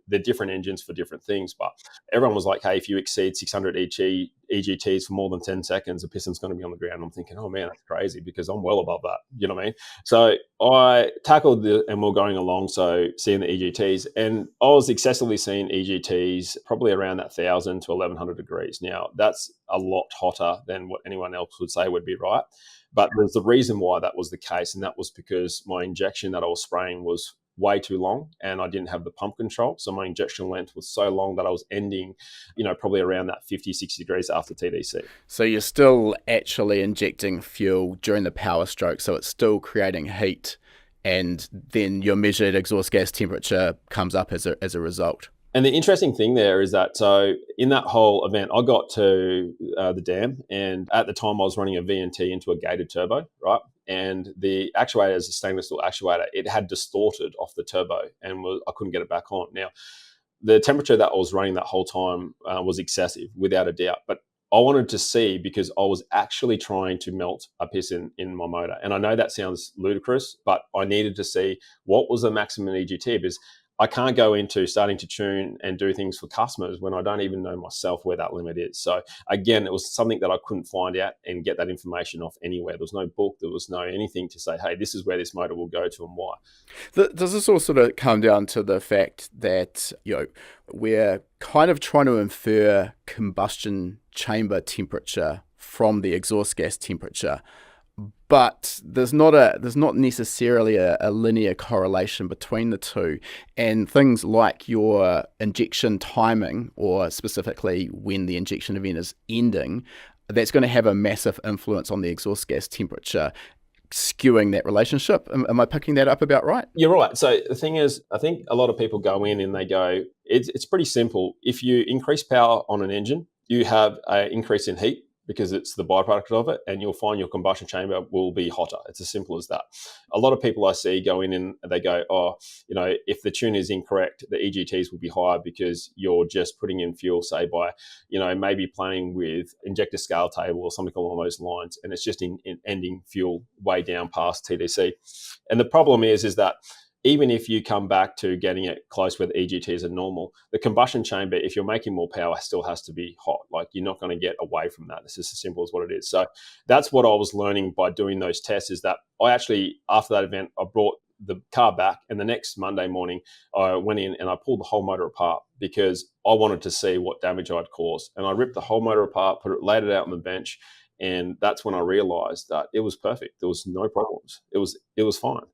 they're different engines for different things, but everyone was like, hey, if you exceed 600 EGTs for more than 10 seconds, the piston's going to be on the ground. I'm thinking, oh man, that's crazy, because I'm well above that. You know what I mean? So I tackled and we're going along, so seeing the EGTs, and I was excessively seeing EGTs probably around that 1,000 to 1,100 degrees. Now, that's a lot hotter than what anyone else would say would be right. But there's the reason why that was the case, and that was because my injection that I was spraying was way too long, and I didn't have the pump control. So my injection length was so long that I was ending, probably around that 50, 60 degrees after TDC. So you're still actually injecting fuel during the power stroke, so it's still creating heat, and then your measured exhaust gas temperature comes up as a result. And the interesting thing there is that, so in that whole event, I got to the dam, and at the time I was running a VNT into a gated turbo, right? And the actuator is a stainless steel actuator. It had distorted off the turbo, and I couldn't get it back on. Now, the temperature that I was running that whole time was excessive, without a doubt. But I wanted to see, because I was actually trying to melt a piston in my motor. And I know that sounds ludicrous, but I needed to see what was the maximum EGT, because I can't go into starting to tune and do things for customers when I don't even know myself where that limit is. So again, it was something that I couldn't find out and get that information off anywhere. There was no book, there was no anything to say, hey, this is where this motor will go to and why. Does this all sort of come down to the fact that, we're kind of trying to infer combustion chamber temperature from the exhaust gas temperature, but there's not necessarily a linear correlation between the two, and things like your injection timing, or specifically when the injection event is ending, that's going to have a massive influence on the exhaust gas temperature, skewing that relationship. Am I picking that up about right? You're right. So the thing is, I think a lot of people go in and they go, it's pretty simple. If you increase power on an engine, you have an increase in heat, because it's the byproduct of it, and you'll find your combustion chamber will be hotter. It's as simple as that. A lot of people I see go in and they go, if the tune is incorrect, the EGTs will be higher because you're just putting in fuel, say by, maybe playing with injector scale table or something along those lines, and it's just in ending fuel way down past TDC. And the problem is that even if you come back to getting it close where the EGTs are normal, the combustion chamber, if you're making more power, still has to be hot. Like, you're not going to get away from that. This is as simple as what it is. So that's what I was learning by doing those tests, is that I actually, after that event, I brought the car back, and the next Monday morning, I went in and I pulled the whole motor apart, because I wanted to see what damage I'd caused. And I ripped the whole motor apart, laid it out on the bench, and that's when I realized that it was perfect. There was no problems. It was fine.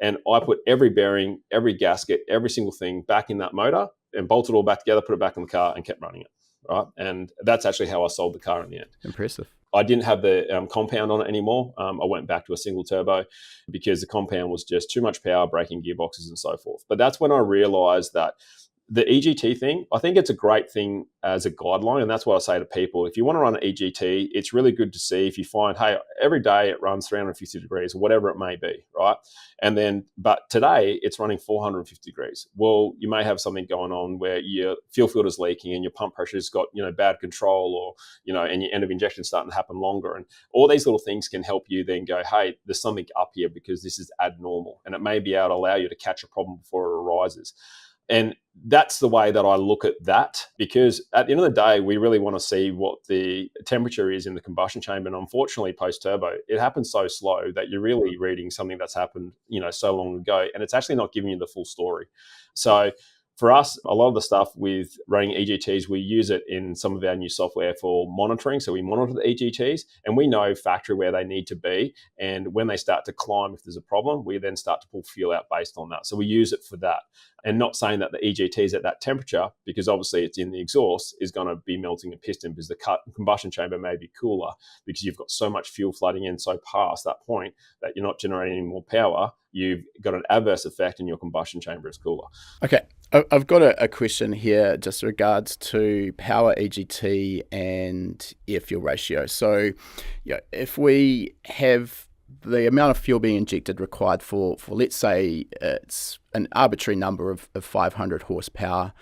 And I put every bearing, every gasket, every single thing back in that motor, and bolted it all back together, put it back in the car, and kept running it. Right. And that's actually how I sold the car in the end. Impressive. I didn't have the compound on it anymore. I went back to a single turbo because the compound was just too much power, breaking gearboxes and so forth. But that's when I realized that the EGT thing, I think it's a great thing as a guideline. And that's what I say to people. If you want to run an EGT, it's really good to see if you find, hey, every day it runs 350 degrees or whatever it may be, right? And then, but today it's running 450 degrees. Well, you may have something going on where your fuel filter's leaking and your pump pressure's got, bad control, or, and your end of injection starting to happen longer. And all these little things can help you then go, hey, there's something up here because this is abnormal. And it may be able to allow you to catch a problem before it arises. And that's the way that I look at that, because at the end of the day, we really want to see what the temperature is in the combustion chamber. And unfortunately, post-turbo, it happens so slow that you're really reading something that's happened, so long ago, and it's actually not giving you the full story. So for us, a lot of the stuff with running EGTs, we use it in some of our new software for monitoring. So we monitor the EGTs and we know factory where they need to be. And when they start to climb, if there's a problem, we then start to pull fuel out based on that. So we use it for that. And not saying that the EGTs at that temperature, because obviously it's in the exhaust, is going to be melting a piston, because the combustion chamber may be cooler because you've got so much fuel flooding in so past that point that you're not generating any more power. You've got an adverse effect and your combustion chamber is cooler. Okay. I've got a question here just regards to power EGT and air fuel ratio. So if we have the amount of fuel being injected required for let's say it's an arbitrary number of 500 horsepower,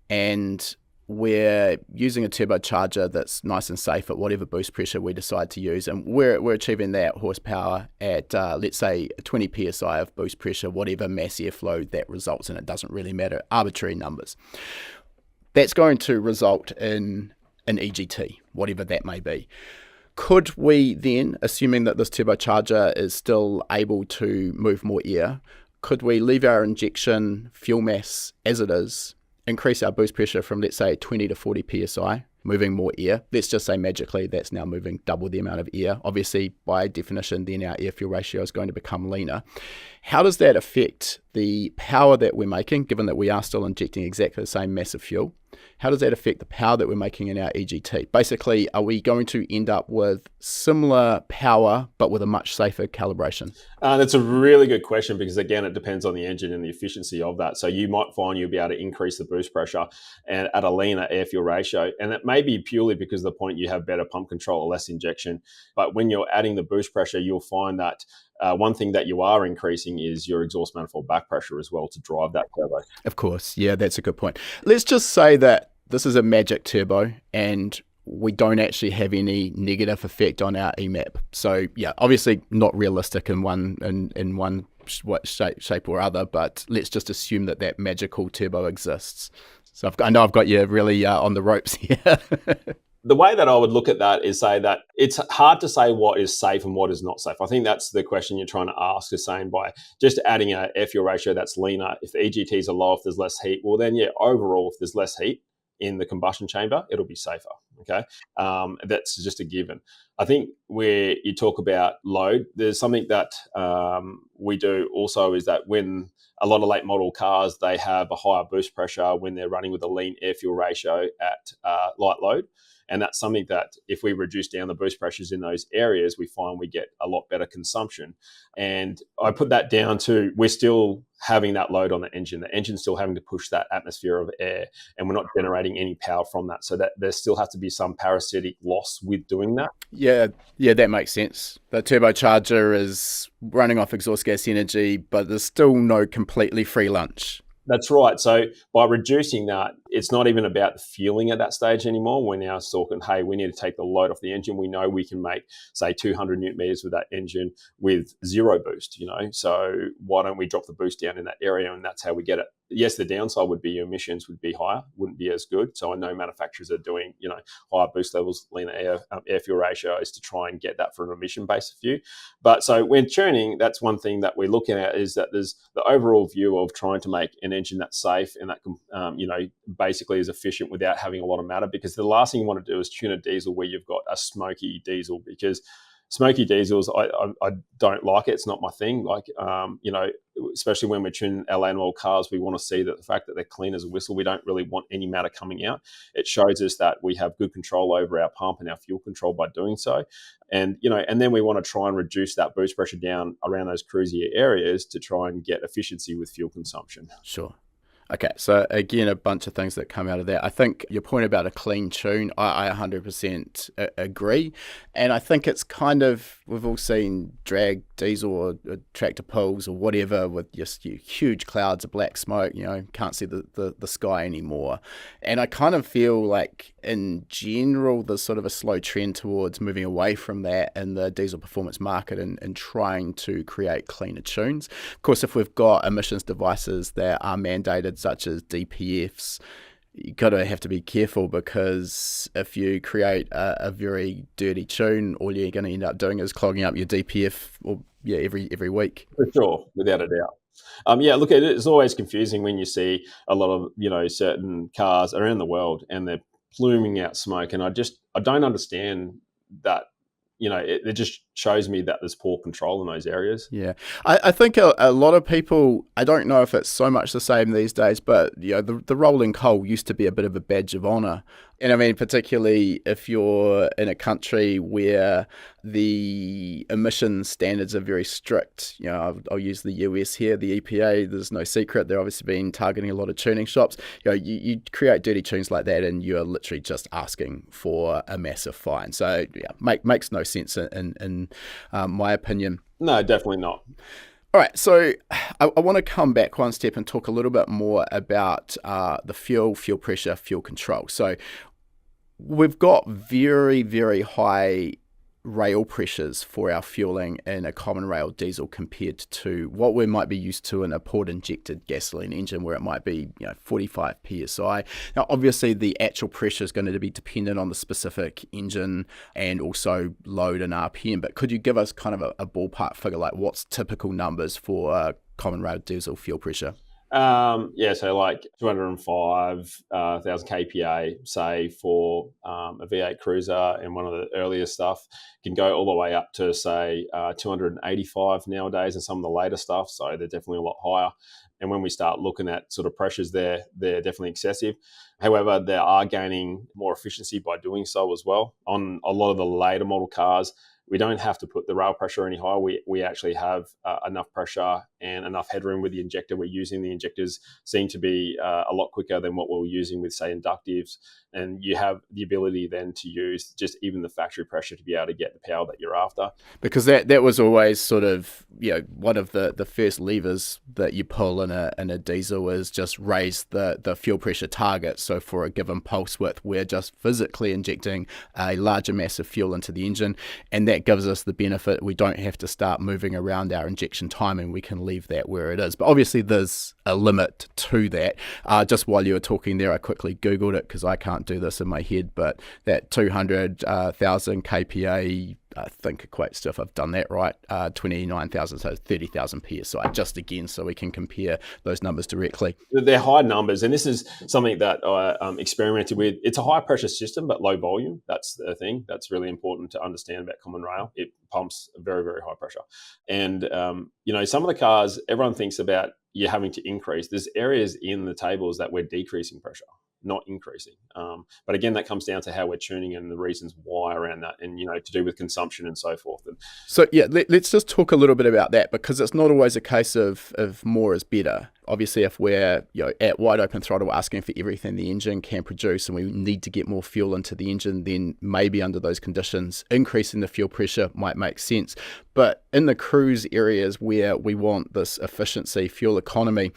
and we're using a turbocharger that's nice and safe at whatever boost pressure we decide to use, and we're achieving that horsepower at let's say 20 psi of boost pressure, whatever mass airflow that results in. It doesn't really matter, arbitrary numbers. That's going to result in an EGT, whatever that may be. Could we then, assuming that this turbocharger is still able to move more air, could we leave our injection fuel mass as it is, increase our boost pressure from, let's say, 20 to 40 psi, moving more air? Let's just say magically that's now moving double the amount of air. Obviously, by definition, then our air-fuel ratio is going to become leaner. How does that affect the power that we're making, given that we are still injecting exactly the same mass of fuel? How does that affect the power that we're making in our EGT? Basically, are we going to end up with similar power, but with a much safer calibration? That's a really good question, because again, it depends on the engine and the efficiency of that. So you might find you'll be able to increase the boost pressure and at a leaner air-fuel ratio. And it may be purely because of the point you have better pump control or less injection. But when you're adding the boost pressure, you'll find that one thing that you are increasing is your exhaust manifold back pressure as well to drive that turbo. Of course. Yeah, that's a good point. Let's just say that this is a magic turbo and we don't actually have any negative effect on our EMAP. So yeah, obviously not realistic in one shape or other, but let's just assume that magical turbo exists. So I know I've got you really on the ropes here. The way that I would look at that is say that it's hard to say what is safe and what is not safe. I think that's the question you're trying to ask, is saying by just adding an air-fuel ratio that's leaner, if the EGTs are low, if there's less heat, well then, yeah, overall, if there's less heat in the combustion chamber, it'll be safer, okay? That's just a given. I think where you talk about load, there's something that we do also is that when a lot of late model cars, they have a higher boost pressure when they're running with a lean air-fuel ratio at light load. And that's something that if we reduce down the boost pressures in those areas, we find we get a lot better consumption. And I put that down to we're still having that load on the engine. The engine's still having to push that atmosphere of air, and we're not generating any power from that. So that there still has to be some parasitic loss with doing that. Yeah, that makes sense. The turbocharger is running off exhaust gas energy, but there's still no completely free lunch. That's right. So by reducing that, it's not even about the fueling at that stage anymore. We're now talking, hey, we need to take the load off the engine. We know we can make, say, 200 newton meters with that engine with zero boost, So why don't we drop the boost down in that area? And that's how we get it. Yes, the downside would be your emissions would be higher, wouldn't be as good. So I know manufacturers are doing, higher boost levels, leaner air fuel ratios to try and get that for an emission-based view. But so when tuning, that's one thing that we're looking at, is that there's the overall view of trying to make an engine that's safe and that, basically is efficient without having a lot of matter, because the last thing you want to do is tune a diesel where you've got a smoky diesel, because Smoky diesels, I don't like it. It's not my thing. Like, especially when we're tuning our land model cars, we want to see that the fact that they're clean as a whistle, we don't really want any matter coming out. It shows us that we have good control over our pump and our fuel control by doing so. And, and then we want to try and reduce that boost pressure down around those cruisier areas to try and get efficiency with fuel consumption. Sure. Okay, so again, a bunch of things that come out of that. I think your point about a clean tune, I 100% agree. And I think it's kind of, we've all seen drag diesel or tractor pulls or whatever with just huge clouds of black smoke, can't see the sky anymore. And I kind of feel like in general, there's sort of a slow trend towards moving away from that in the diesel performance market and trying to create cleaner tunes. Of course, if we've got emissions devices that are mandated, such as DPFs, you have to be careful, because if you create a very dirty tune, all you're going to end up doing is clogging up your DPF every week. For sure, without a doubt. Look, it's always confusing when you see a lot of certain cars around the world and they're pluming out smoke, and I don't understand that. It just shows me that there's poor control in those areas. Yeah. I think a lot of people, I don't know if it's so much the same these days, but the rolling coal used to be a bit of a badge of honour. And I mean, particularly if you're in a country where the emission standards are very strict, I'll use the US here, the EPA, there's no secret, they're obviously been targeting a lot of tuning shops. You create dirty tunes like that and you're literally just asking for a massive fine. So makes no sense in my opinion. No, definitely not. All right, so I want to come back one step and talk a little bit more about the fuel pressure, fuel control. So we've got very, very high rail pressures for our fueling in a common rail diesel compared to what we might be used to in a port injected gasoline engine, where it might be 45 psi. Now obviously the actual pressure is going to be dependent on the specific engine and also load and RPM, but could you give us kind of a ballpark figure, like what's typical numbers for common rail diesel fuel pressure? So like 205,000 kPa, say, for a V8 Cruiser, and one of the earlier stuff can go all the way up to, say, 285 nowadays, and some of the later stuff, so they're definitely a lot higher. And when we start looking at sort of pressures there, they're definitely excessive. However, they are gaining more efficiency by doing so as well. On a lot of the later model cars, we don't have to put the rail pressure any higher. We actually have enough pressure and enough headroom with the injector we're using. The injectors seem to be a lot quicker than what we were using with, say, inductives. And you have the ability then to use just even the factory pressure to be able to get the power that you're after. Because that was always sort of, one of the first levers that you pull in a diesel is just raise the fuel pressure target. So for a given pulse width, we're just physically injecting a larger mass of fuel into the engine, and that gives us the benefit. We don't have to start moving around our injection timing. We can leave that where it is. But obviously there's a limit to that. Just while you were talking there, I quickly Googled it because I can't do this in my head, but that 200,000 kPa, I think equates to, if I've done that right, 29,000, so 30,000 psi, just again, so we can compare those numbers directly. They're high numbers, and this is something that I experimented with. It's a high pressure system, but low volume. That's the thing that's really important to understand about common rail. It pumps very, very high pressure. And, some of the cars, everyone thinks about you having to increase. There's areas in the tables that we're decreasing pressure, not increasing. But again, that comes down to how we're tuning and the reasons why around that, and, to do with consumption and so forth. So, let's just talk a little bit about that, because it's not always a case of more is better. Obviously, if we're at wide open throttle asking for everything the engine can produce and we need to get more fuel into the engine, then maybe under those conditions, increasing the fuel pressure might make sense. But in the cruise areas where we want this efficiency, fuel economy,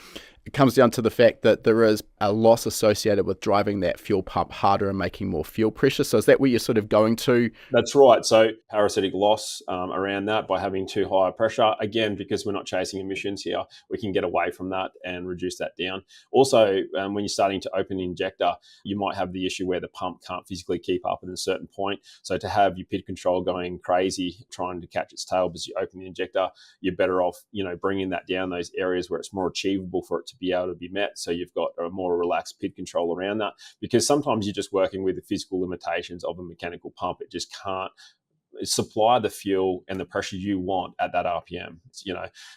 it comes down to the fact that there is a loss associated with driving that fuel pump harder and making more fuel pressure. So is that where you're sort of going to? That's right. So parasitic loss around that by having too high a pressure. Again, because we're not chasing emissions here, we can get away from that and reduce that down. Also, when you're starting to open the injector, you might have the issue where the pump can't physically keep up at a certain point. So to have your PID control going crazy, trying to catch its tail as you open the injector, you're better off, bringing that down those areas where it's more achievable for it to be able to be met. So you've got a more relaxed PID control around that, because sometimes you're just working with the physical limitations of a mechanical pump. It just can't supply the fuel and the pressure you want at that RPM.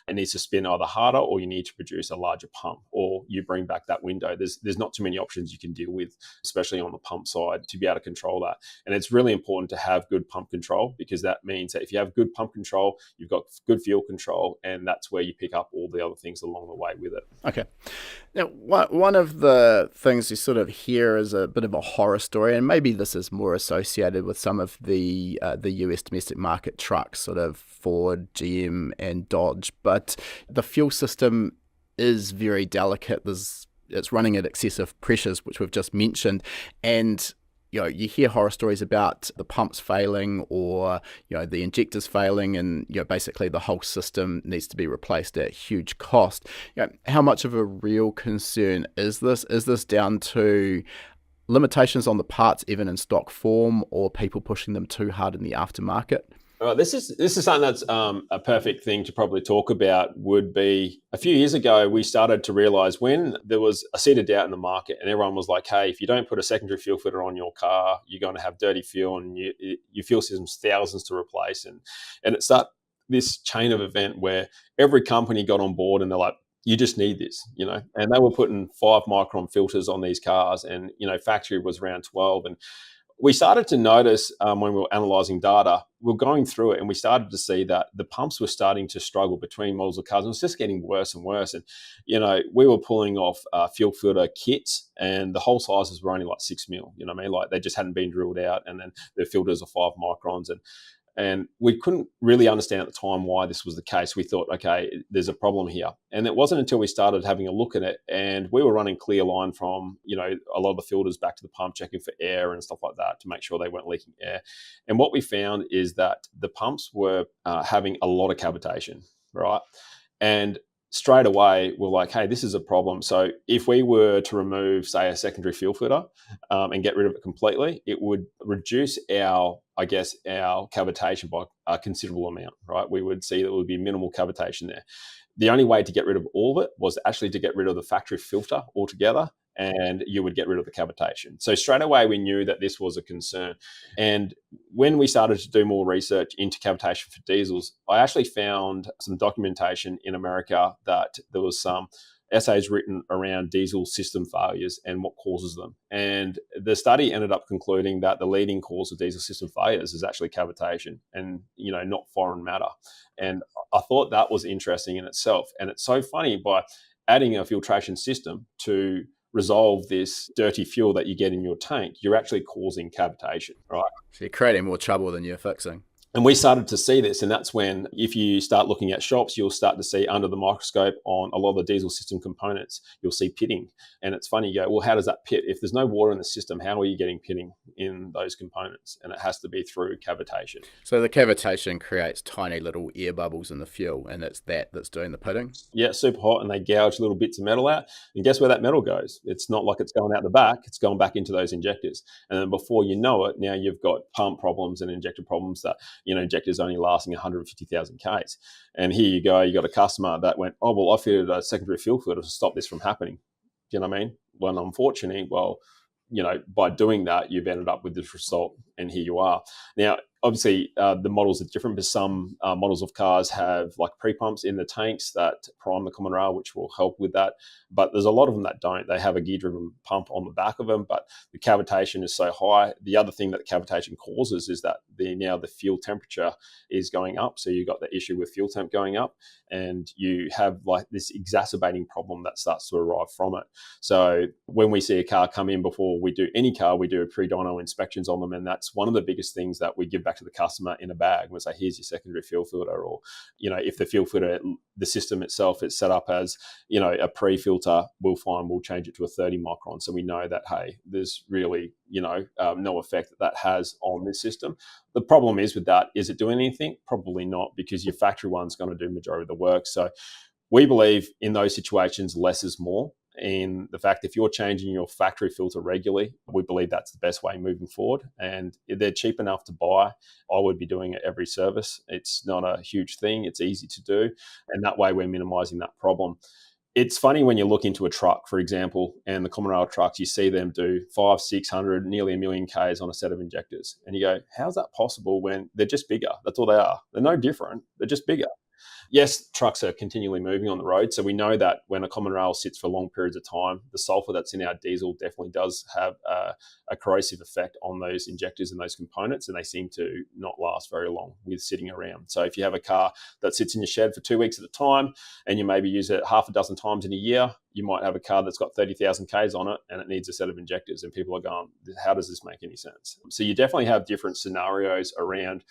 It needs to spin either harder, or you need to produce a larger pump, or you bring back that window. There's not too many options you can deal with, especially on the pump side, to be able to control that. And it's really important to have good pump control, because that means that if you have good pump control, you've got good fuel control, and that's where you pick up all the other things along the way with it. Okay. Now, one of the things you sort of hear is a bit of a horror story, and maybe this is more associated with some of the US domestic market trucks, sort of Ford, GM, and Dodge. But the fuel system is very delicate. It's running at excessive pressures, which we've just mentioned, and you hear horror stories about the pumps failing, or the injectors failing, and basically the whole system needs to be replaced at huge cost. How much of a real concern is this? Is this down to limitations on the parts even in stock form, or people pushing them too hard in the aftermarket? This is something that's a perfect thing to probably talk about. Would be a few years ago, we started to realize when there was a seed of doubt in the market, and everyone was like, hey, if you don't put a secondary fuel filter on your car, you're going to have dirty fuel, and your fuel system's thousands to replace. And it started this chain of event where every company got on board, and they're like, you just need this, and they were putting 5 micron filters on these cars, and factory was around 12. And we started to notice when we were analysing data, we were going through it, and we started to see that the pumps were starting to struggle between models of cars. It was just getting worse and worse. And, we were pulling off fuel filter kits, and the hole sizes were only like 6 mil, like they just hadn't been drilled out. And then the filters are 5 microns. And we couldn't really understand at the time why this was the case. We thought, okay, there's a problem here. And it wasn't until we started having a look at it, and we were running clear line from, a lot of the filters back to the pump, checking for air and stuff like that to make sure they weren't leaking air. And what we found is that the pumps were having a lot of cavitation, right? And straight away, we're like, hey, this is a problem. So if we were to remove, say, a secondary fuel filter and get rid of it completely, it would reduce our cavitation by a considerable amount, right? We would see that there would be minimal cavitation there. The only way to get rid of all of it was actually to get rid of the factory filter altogether, and you would get rid of the cavitation. So straight away, we knew that this was a concern. And when we started to do more research into cavitation for diesels, I actually found some documentation in America that there was some essays written around diesel system failures and what causes them. And the study ended up concluding that the leading cause of diesel system failures is actually cavitation, and, not foreign matter. And I thought that was interesting in itself. And it's so funny, by adding a filtration system to resolve this dirty fuel that you get in your tank, you're actually causing cavitation, right? So you're creating more trouble than you're fixing. And we started to see this, and that's when, if you start looking at shops, you'll start to see under the microscope on a lot of the diesel system components, you'll see pitting. And it's funny, you go, well, how does that pit? If there's no water in the system, how are you getting pitting in those components? And it has to be through cavitation. So the cavitation creates tiny little air bubbles in the fuel, and it's that's doing the pitting? Yeah, super hot, and they gouge little bits of metal out. And guess where that metal goes? It's not like it's going out the back, it's going back into those injectors. And then before you know it, now you've got pump problems and injector problems that, injectors only lasting 150,000 Ks. And here you go, you got a customer that went, oh, well, I fitted a secondary fuel filter to stop this from happening. Do you know what I mean? Well, unfortunately, by doing that, you've ended up with this result, and here you are. Now, obviously, the models are different, but some models of cars have like pre-pumps in the tanks that prime the common rail, which will help with that. But there's a lot of them that don't. They have a gear-driven pump on the back of them, but the cavitation is so high. The other thing that the cavitation causes is that now the fuel temperature is going up. So you've got the issue with fuel temp going up, and you have like this exacerbating problem that starts to arrive from it. So when we see a car come in, before we do any car, we do a pre-dyno inspections on them, and that's one of the biggest things that we give back to the customer in a bag. We say, here's your secondary fuel filter, or if the fuel filter, the system itself is set up as a pre-filter, we'll change it to a 30 micron, so we know that, hey, there's really no effect that has on this system. The problem is with that, is it doing anything? Probably not, because your factory one's going to do majority of the work. So we believe in those situations, less is more. In the fact, if you're changing your factory filter regularly, we believe that's the best way moving forward. And if they're cheap enough to buy, I would be doing it every service. It's not a huge thing. It's easy to do. And that way we're minimizing that problem. It's funny when you look into a truck, for example, and the common rail trucks, you see them do 500, 600, nearly a million Ks on a set of injectors. And you go, how's that possible when they're just bigger? That's all they are. They're no different. They're just bigger. Yes, trucks are continually moving on the road. So we know that when a common rail sits for long periods of time, the sulfur that's in our diesel definitely does have a corrosive effect on those injectors and those components, and they seem to not last very long with sitting around. So if you have a car that sits in your shed for 2 weeks at a time and you maybe use it half a dozen times in a year, you might have a car that's got 30,000 Ks on it and it needs a set of injectors, and people are going, how does this make any sense? So you definitely have different scenarios around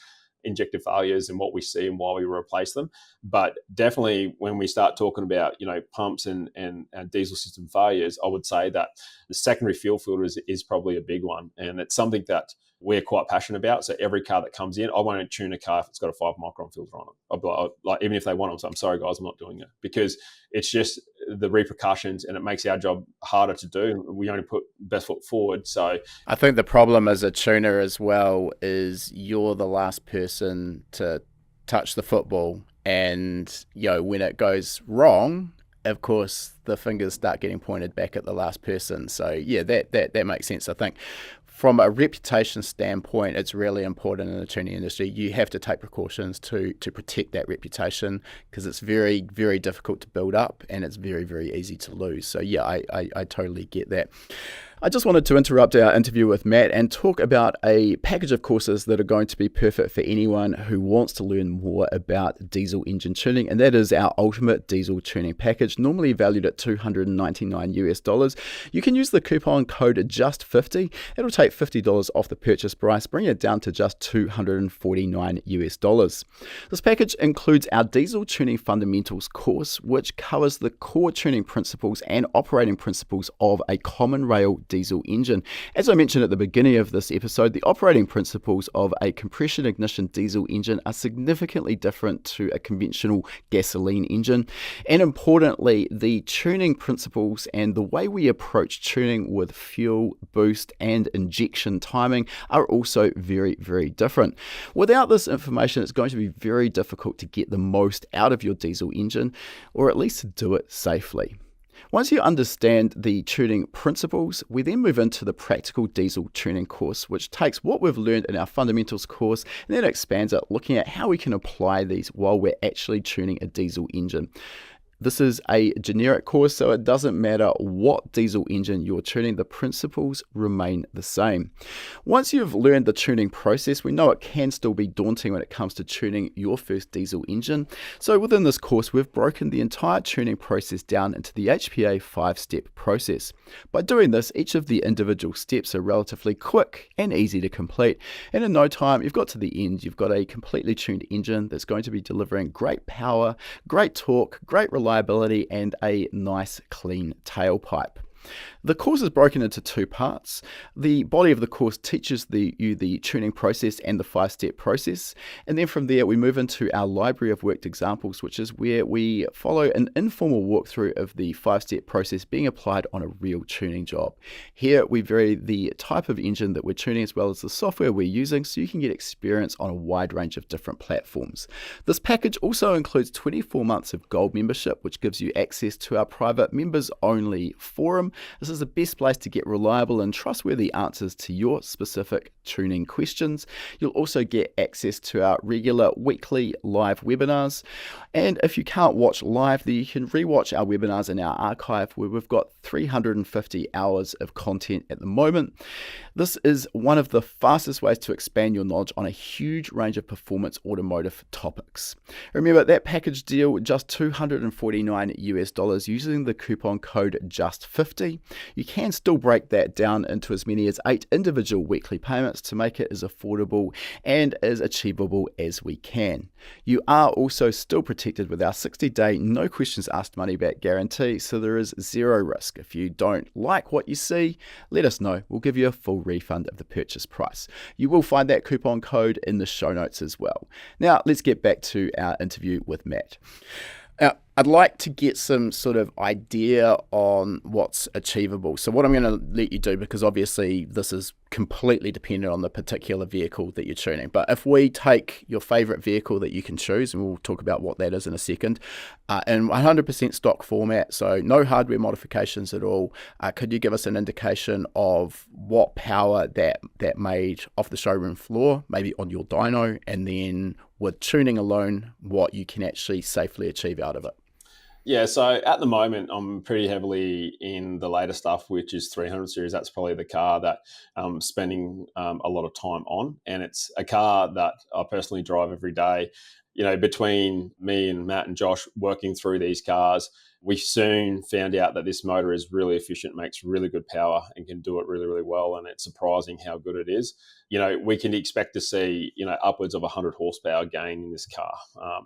injector failures and what we see and why we replace them. But definitely when we start talking about, pumps and diesel system failures, I would say that the secondary fuel filter is probably a big one. And it's something that we're quite passionate about. So every car that comes in, I won't tune a car if it's got a 5 micron filter on it. I'll be like, even if they want them, I'm sorry guys, I'm not doing it, because it's just the repercussions and it makes our job harder to do. We only put best foot forward. So I think the problem as a tuner as well is you're the last person to touch the football, and when it goes wrong, of course the fingers start getting pointed back at the last person. So yeah, that makes sense. I think from a reputation standpoint, it's really important in the tuning industry. You have to take precautions to protect that reputation, because it's very, very difficult to build up and it's very, very easy to lose. So yeah, I totally get that. I just wanted to interrupt our interview with Matt and talk about a package of courses that are going to be perfect for anyone who wants to learn more about diesel engine tuning, and that is our Ultimate Diesel Tuning Package, normally valued at $299 US. You can use the coupon code JUST50. It'll take $50 off the purchase price, bring it down to just $249 US. This package includes our Diesel Tuning Fundamentals course, which covers the core tuning principles and operating principles of a common rail diesel engine. As I mentioned at the beginning of this episode, the operating principles of a compression ignition diesel engine are significantly different to a conventional gasoline engine. And importantly, the tuning principles and the way we approach tuning with fuel, boost, and injection timing are also very, very different. Without this information, it's going to be very difficult to get the most out of your diesel engine, or at least to do it safely. Once you understand the tuning principles, we then move into the practical diesel tuning course, which takes what we've learned in our fundamentals course and then expands it, looking at how we can apply these while we're actually tuning a diesel engine. This is a generic course, so it doesn't matter what diesel engine you're tuning, the principles remain the same. Once you've learned the tuning process, we know it can still be daunting when it comes to tuning your first diesel engine. So within this course, we've broken the entire tuning process down into the HPA 5-step process. By doing this, each of the individual steps are relatively quick and easy to complete. And in no time, you've got to the end, you've got a completely tuned engine that's going to be delivering great power, great torque, great reliability, and a nice clean tailpipe. The course is broken into 2 parts. The body of the course teaches you the tuning process and the 5-step process, and then from there we move into our library of worked examples, which is where we follow an informal walkthrough of the 5-step process being applied on a real tuning job. Here we vary the type of engine that we're tuning as well as the software we're using, so you can get experience on a wide range of different platforms. This package also includes 24 months of gold membership, which gives you access to our private members only forum. This is the best place to get reliable and trustworthy answers to your specific tuning questions. You'll also get access to our regular weekly live webinars. And if you can't watch live, then you can rewatch our webinars in our archive, where we've got 350 hours of content at the moment. This is one of the fastest ways to expand your knowledge on a huge range of performance automotive topics. Remember, that package deal, just $249 US using the coupon code JUST50. You can still break that down into as many as 8 individual weekly payments to make it as affordable and as achievable as we can. You are also still protected with our 60-day no questions asked money back guarantee, so there is zero risk. If you don't like what you see, let us know. We'll give you a full refund of the purchase price. You will find that coupon code in the show notes as well. Now let's get back to our interview with Matt. Now, I'd like to get some sort of idea on what's achievable. So what I'm going to let you do, because obviously this is completely dependent on the particular vehicle that you're tuning. But if we take your favorite vehicle that you can choose, and we'll talk about what that is in a second, in 100% stock format, so no hardware modifications at all, could you give us an indication of what power that made off the showroom floor, maybe on your dyno, and then with tuning alone, what you can actually safely achieve out of it? Yeah, so at the moment, I'm pretty heavily in the later stuff, which is 300 series. That's probably the car that I'm spending a lot of time on. And it's a car that I personally drive every day. Between me and Matt and Josh working through these cars, we soon found out that this motor is really efficient, makes really good power, and can do it really, really well. And it's surprising how good it is. We can expect to see, upwards of 100 horsepower gain in this car.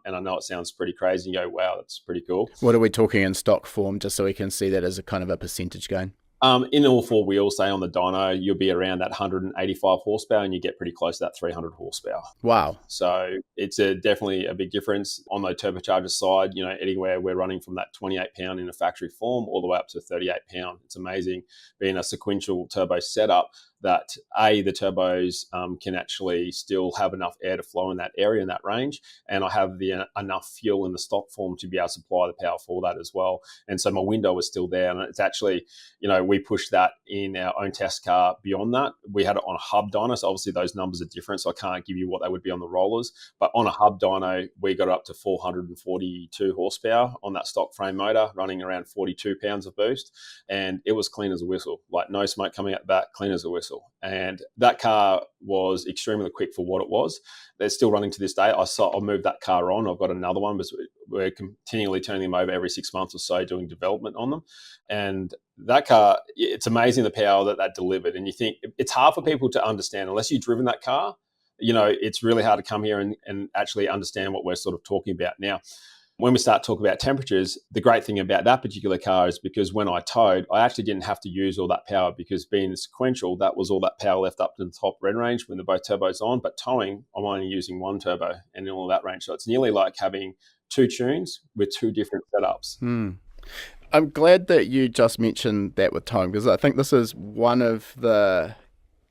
And I know it sounds pretty crazy. You go, wow, that's pretty cool. What are we talking in stock form, just so we can see that as a kind of a percentage gain? In all four wheels, say on the dyno, you'll be around that 185 horsepower and you get pretty close to that 300 horsepower. Wow. So it's definitely a big difference. On the turbocharger side, anywhere we're running from that 28 pound in a factory form all the way up to 38 pound. It's amazing being a sequential turbo setup that the turbos can actually still have enough air to flow in that area, in that range. And I have enough fuel in the stock form to be able to supply the power for that as well. And so my window is still there. And it's actually, we pushed that in our own test car beyond that. We had it on a hub dyno. So obviously those numbers are different. So I can't give you what they would be on the rollers. But on a hub dyno, we got up to 442 horsepower on that stock frame motor, running around 42 pounds of boost. And it was clean as a whistle, like no smoke coming out the back, clean as a whistle. And that car was extremely quick for what it was. They're still running to this day. I'll move that car on. I've got another one, but we're continually turning them over every 6 months or so, doing development on them. And that car, it's amazing the power that delivered. And you think it's hard for people to understand unless you've driven that car. It's really hard to come here and actually understand what we're sort of talking about now. When we start talking about temperatures, the great thing about that particular car is because when I towed, I actually didn't have to use all that power because being sequential, that was all that power left up to the top red range when they're both turbos on. But towing, I'm only using one turbo and in all that range. So it's nearly like having two tunes with two different setups. I'm glad that you just mentioned that with towing, because I think this is one of the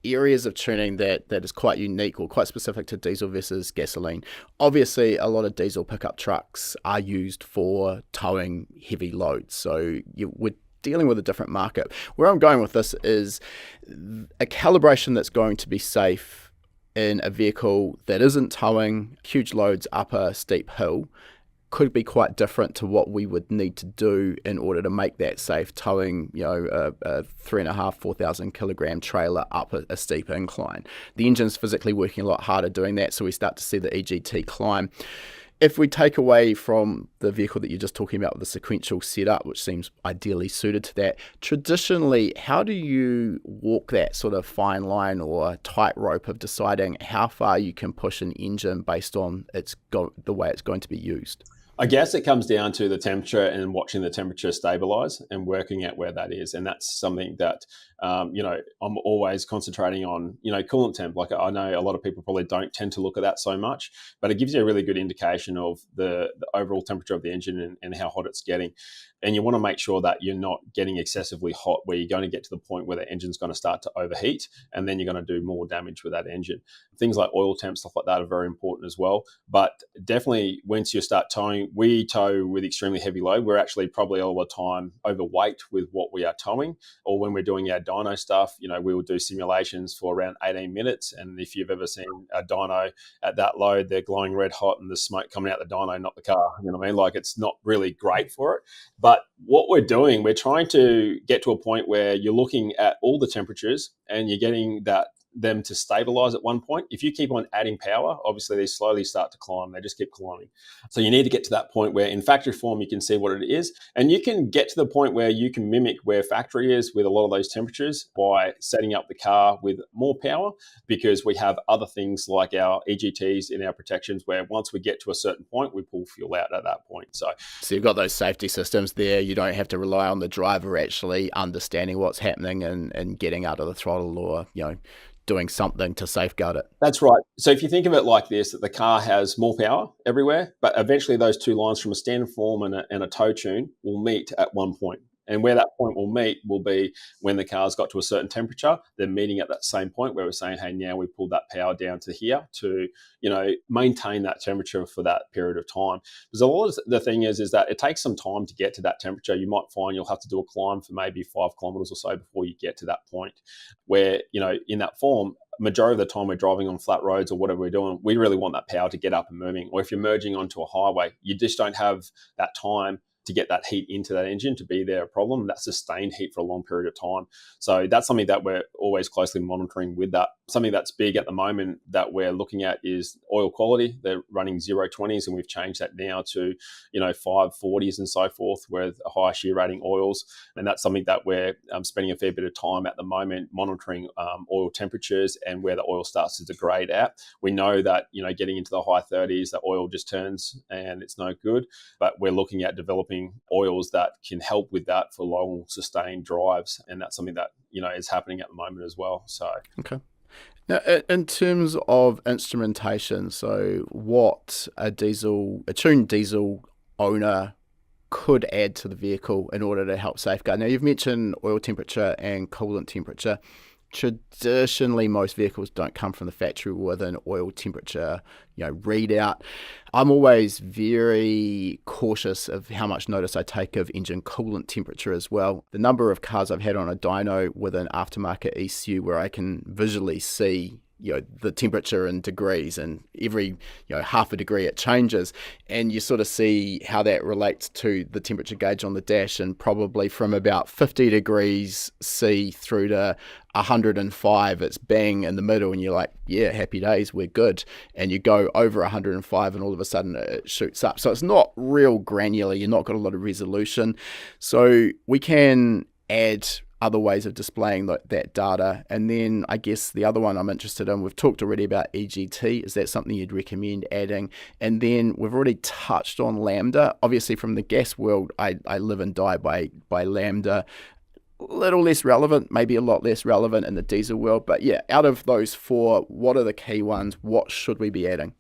areas of tuning that is quite unique or quite specific to diesel versus gasoline. Obviously, a lot of diesel pickup trucks are used for towing heavy loads, so we're dealing with a different market. Where I'm going with this is a calibration that's going to be safe in a vehicle that isn't towing huge loads up a steep hill could be quite different to what we would need to do in order to make that safe, towing, a 3.5, 4,000 kilogram trailer up a steep incline. The engine's physically working a lot harder doing that, so we start to see the EGT climb. If we take away from the vehicle that you're just talking about with the sequential setup, which seems ideally suited to that, traditionally, how do you walk that sort of fine line or tightrope of deciding how far you can push an engine based on the way it's going to be used? I guess it comes down to the temperature and watching the temperature stabilize and working out where that is. And that's something that, I'm always concentrating on, coolant temp. Like I know a lot of people probably don't tend to look at that so much, but it gives you a really good indication of the overall temperature of the engine and how hot it's getting. And you want to make sure that you're not getting excessively hot where you're going to get to the point where the engine's going to start to overheat and then you're going to do more damage with that engine. Things like oil temp, stuff like that are very important as well. But definitely once you start towing, we tow with extremely heavy load. We're actually probably all the time overweight with what we are towing. Or when we're doing our dyno stuff, we will do simulations for around 18 minutes. And if you've ever seen a dyno at that load, they're glowing red hot and the smoke coming out the dyno, not the car. You know what I mean? Like it's not really great for it. But what we're doing, we're trying to get to a point where you're looking at all the temperatures and you're getting them to stabilize at one point. If you keep on adding power, obviously they slowly start to climb. They just keep climbing. So you need to get to that point where in factory form, you can see what it is. And you can get to the point where you can mimic where factory is with a lot of those temperatures by setting up the car with more power, because we have other things like our EGTs in our protections where once we get to a certain point, we pull fuel out at that point. So you've got those safety systems there. You don't have to rely on the driver actually understanding what's happening and getting out of the throttle or, doing something to safeguard it. That's right. So if you think of it like this, that the car has more power everywhere, but eventually those two lines from a standard form and a tow tune will meet at one point. And where that point will meet will be when the car's got to a certain temperature. They're meeting at that same point where we're saying, hey, now we pull that power down to here to, maintain that temperature for that period of time. Because a lot of the thing is that it takes some time to get to that temperature. You might find you'll have to do a climb for maybe 5 kilometers or so before you get to that point where, in that form, majority of the time we're driving on flat roads or whatever we're doing, we really want that power to get up and moving. Or if you're merging onto a highway, you just don't have that time to get that heat into that engine to be there a problem, that sustained heat for a long period of time. So that's something that we're always closely monitoring with that. Something that's big at the moment that we're looking at is oil quality. They're running 020s and we've changed that now to, 540s and so forth with higher shear rating oils. And that's something that we're spending a fair bit of time at the moment monitoring oil temperatures and where the oil starts to degrade at. We know that, getting into the high 30s, the oil just turns and it's no good. But we're looking at developing oils that can help with that for long sustained drives, and that's something that is happening at the moment as well. So okay. Now, in terms of instrumentation, so what a tuned diesel owner could add to the vehicle in order to help safeguard. Now, you've mentioned oil temperature and coolant temperature. Traditionally, most vehicles don't come from the factory with an oil temperature, readout. I'm always very cautious of how much notice I take of engine coolant temperature as well. The number of cars I've had on a dyno with an aftermarket ECU where I can visually see the temperature in degrees, and every half a degree it changes, and you sort of see how that relates to the temperature gauge on the dash, and probably from about 50 degrees C through to 105 it's bang in the middle, and you're like, yeah, happy days, we're good. And you go over 105 and all of a sudden it shoots up. So it's not real granular, you're not got a lot of resolution. So we can add other ways of displaying that data. And then I guess the other one I'm interested in, we've talked already about EGT. Is that something you'd recommend adding? And then we've already touched on Lambda. Obviously from the gas world, I live and die by Lambda. A little less relevant, maybe a lot less relevant in the diesel world. But yeah, out of those 4, what are the key ones? What should we be adding?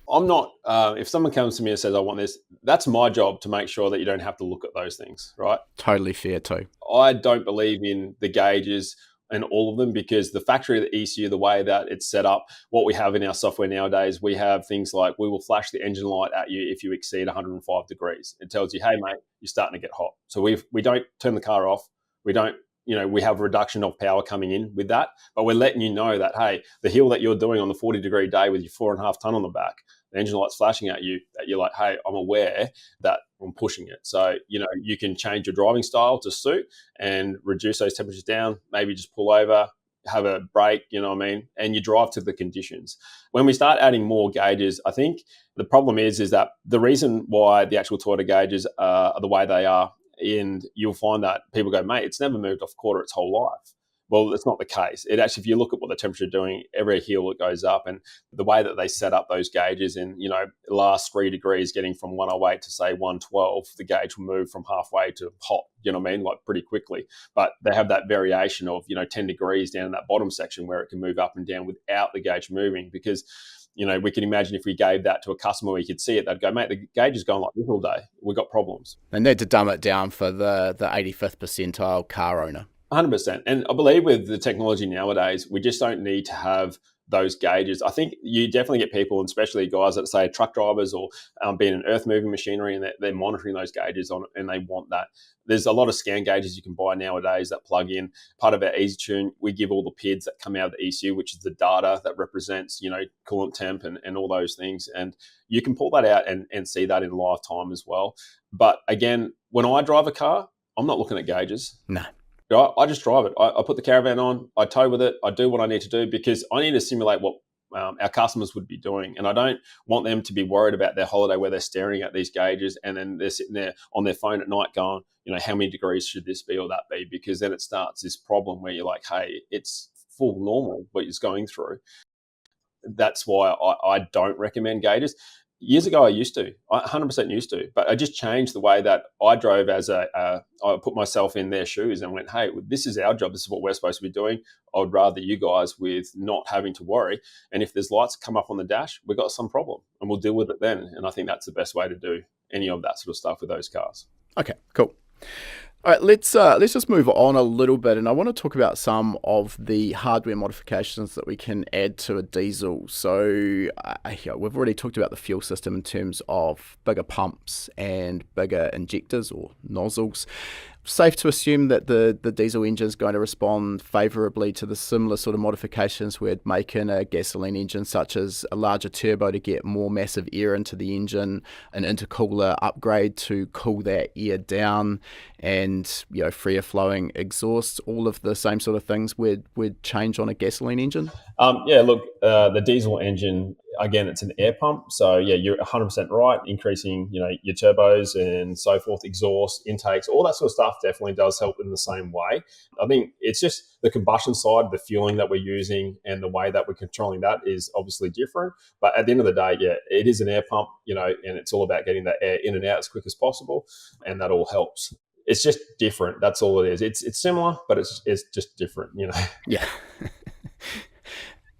I'm not, if someone comes to me and says, I want this, that's my job to make sure that you don't have to look at those things, right? Totally fair too. I don't believe in the gauges and all of them, because the factory of the ECU, the way that it's set up, what we have in our software nowadays, we have things like we will flash the engine light at you if you exceed 105 degrees. It tells you, hey, mate, you're starting to get hot. So we don't turn the car off. We don't, we have a reduction of power coming in with that, but we're letting you know that, hey, the hill that you're doing on the 40-degree day with your 4.5 ton on the back, the engine light's flashing at you, that you're like, hey, I'm aware that I'm pushing it. So, you can change your driving style to suit and reduce those temperatures down, maybe just pull over, have a break, and you drive to the conditions. When we start adding more gauges, I think the problem is that the reason why the actual Toyota gauges are the way they are, and you'll find that people go, mate, it's never moved off quarter its whole life. Well, it's not the case. It actually, if you look at what the temperature is doing, every hill it goes up, and the way that they set up those gauges in, last 3 degrees, getting from 108 to say 112, the gauge will move from halfway to hot, like pretty quickly. But they have that variation of, 10 degrees down in that bottom section where it can move up and down without the gauge moving, because we can imagine if we gave that to a customer where you could see it, they'd go, mate, the gauge is going like this all day. We've got problems. They need to dumb it down for the 85th percentile car owner. 100%. And I believe with the technology nowadays, we just don't need to have those gauges. I think you definitely get people, and especially guys that say truck drivers or being in earth moving machinery, and they're monitoring those gauges on, and they want that. There's a lot of scan gauges you can buy nowadays that plug in. Part of our EasyTune, we give all the PIDs that come out of the ECU, which is the data that represents, coolant temp and all those things. And you can pull that out and see that in live time as well. But again, when I drive a car, I'm not looking at gauges. No. I just drive it. I put the caravan on, I tow with it, I do what I need to do, because I need to simulate what our customers would be doing. And I don't want them to be worried about their holiday where they're staring at these gauges and then they're sitting there on their phone at night going, how many degrees should this be or that be? Because then it starts this problem where you're like, hey, it's full normal what it's going through. That's why I don't recommend gauges. Years ago, I used to. I 100% used to. But I just changed the way that I drove I put myself in their shoes and went, hey, this is our job. This is what we're supposed to be doing. I'd rather you guys with not having to worry. And if there's lights come up on the dash, we've got some problem and we'll deal with it then. And I think that's the best way to do any of that sort of stuff with those cars. Okay, cool. All right, let's just move on a little bit, and I want to talk about some of the hardware modifications that we can add to a diesel. So we've already talked about the fuel system in terms of bigger pumps and bigger injectors or nozzles. Safe to assume that the diesel engine is going to respond favourably to the similar sort of modifications we'd make in a gasoline engine, such as a larger turbo to get more massive air into the engine, an intercooler upgrade to cool that air down, and freer flowing exhaust, all of the same sort of things we'd change on a gasoline engine? The diesel engine, again, it's an air pump. So, you're 100% right. Increasing, your turbos and so forth, exhaust, intakes, all that sort of stuff definitely does help in the same way. I think it's just the combustion side, the fueling that we're using and the way that we're controlling that is obviously different. But at the end of the day, it is an air pump, and it's all about getting that air in and out as quick as possible. And that all helps. It's just different. That's all it is. It's similar, but it's just different, Yeah.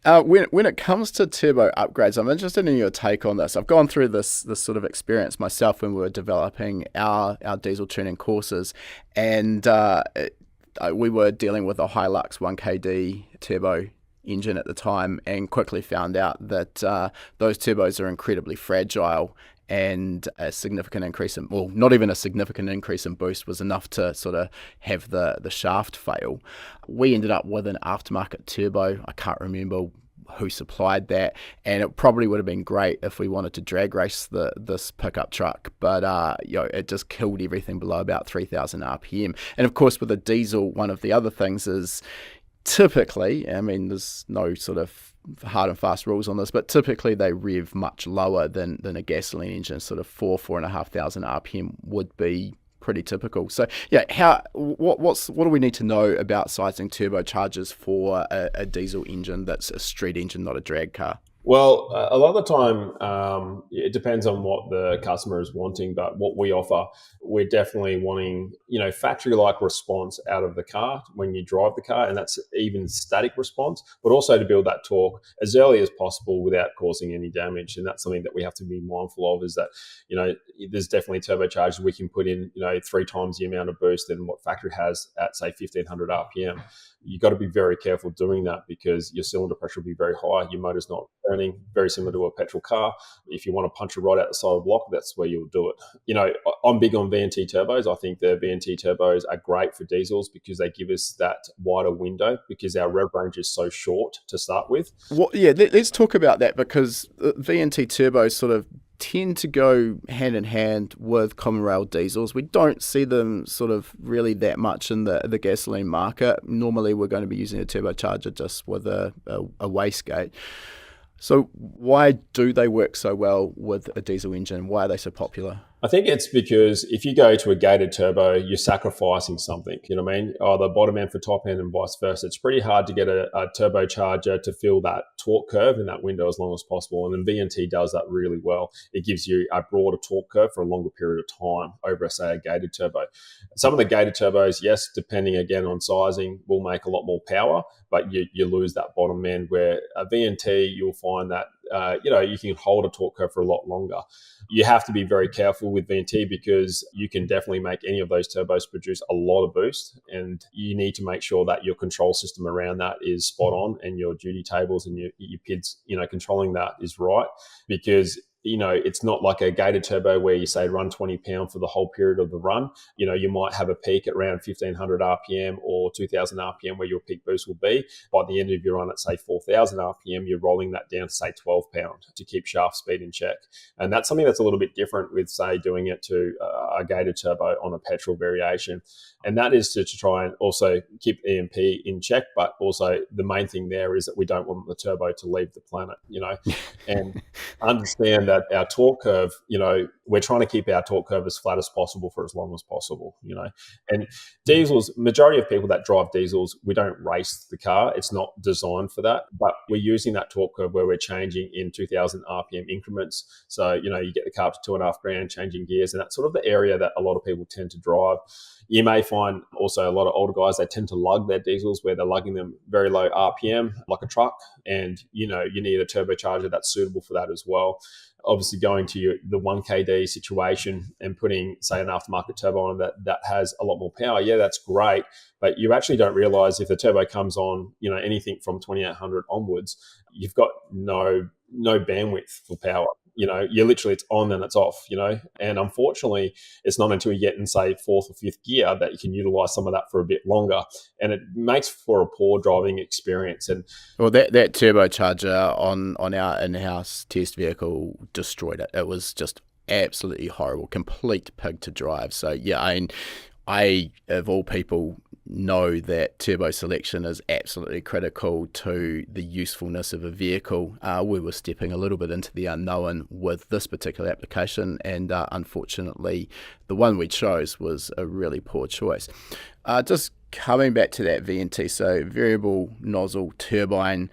When it comes to turbo upgrades, I'm interested in your take on this. I've gone through this sort of experience myself when we were developing our diesel tuning courses, and we were dealing with a Hilux 1KD turbo engine at the time, and quickly found out that those turbos are incredibly fragile, and a significant increase in, well, not even a significant increase in boost was enough to sort of have the shaft fail. We ended up with an aftermarket turbo. I can't remember who supplied that, and it probably would have been great if we wanted to drag race this pickup truck, but it just killed everything below about 3,000 RPM. And of course, with a diesel, one of the other things is typically, there's no sort of hard and fast rules on this, but typically they rev much lower than a gasoline engine. Sort of 4,500 RPM would be pretty typical. So what do we need to know about sizing turbochargers for a diesel engine that's a street engine, not a drag car? Well, a lot of the time, it depends on what the customer is wanting, but what we offer, we're definitely wanting, factory-like response out of the car when you drive the car, and that's even static response, but also to build that torque as early as possible without causing any damage. And that's something that we have to be mindful of, is that, there's definitely turbochargers we can put in, 3 times the amount of boost than what factory has at, say, 1,500 RPM. You've got to be very careful doing that because your cylinder pressure will be very high. Your motor's not burning, very similar to a petrol car. If you want to punch a rod out the side of the block, that's where you'll do it. I'm big on VNT turbos. I think the VNT turbos are great for diesels because they give us that wider window because our rev range is so short to start with. Well, let's talk about that, because VNT turbos sort of tend to go hand in hand with common rail diesels. We don't see them sort of really that much in the gasoline market. Normally we're going to be using a turbocharger just with a wastegate. So why do they work so well with a diesel engine? Why are they so popular? I think it's because if you go to a gated turbo, you're sacrificing something, you know what I mean? Either bottom end for top end and vice versa. It's pretty hard to get a turbocharger to fill that torque curve in that window as long as possible. And then VNT does that really well. It gives you a broader torque curve for a longer period of time over, say, a gated turbo. Some of the gated turbos, yes, depending again on sizing, will make a lot more power, but you lose that bottom end, where a VNT, you'll find that you can hold a torque curve for a lot longer. You have to be very careful with VNT because you can definitely make any of those turbos produce a lot of boost, and you need to make sure that your control system around that is spot on and your duty tables and your PIDs, controlling that is right, because it's not like a gated turbo where you say run 20 pound for the whole period of the run. You might have a peak at around 1,500 RPM or 2,000 RPM where your peak boost will be. By the end of your run at, say, 4,000 RPM, you're rolling that down to, say, 12 pound to keep shaft speed in check. And that's something that's a little bit different with, say, doing it to a gated turbo on a petrol variation. And that is to try and also keep EMP in check, but also the main thing there is that we don't want the turbo to leave the planet, and understand that our torque curve, we're trying to keep our torque curve as flat as possible for as long as possible, And diesels, majority of people that drive diesels, we don't race the car. It's not designed for that, but we're using that torque curve where we're changing in 2000 RPM increments. So, you get the car up to 2.5 grand, changing gears, and that's sort of the area that a lot of people tend to drive. You may find also a lot of older guys, they tend to lug their diesels where they're lugging them very low RPM like a truck. And, you need a turbocharger that's suitable for that as well. Obviously going to the 1KD situation and putting, say, an aftermarket turbo on that has a lot more power. Yeah, that's great. But you actually don't realize if the turbo comes on, anything from 2800 onwards, you've got no bandwidth for power. You're literally, it's on and it's off, and unfortunately it's not until you get in, say, fourth or fifth gear that you can utilize some of that for a bit longer, and it makes for a poor driving experience. And well, that turbocharger on our in-house test vehicle destroyed it. It was just absolutely horrible, complete pig to drive. So yeah, I of all people know that turbo selection is absolutely critical to the usefulness of a vehicle. We were stepping a little bit into the unknown with this particular application, and unfortunately the one we chose was a really poor choice. Just coming back to that VNT, so variable nozzle turbine,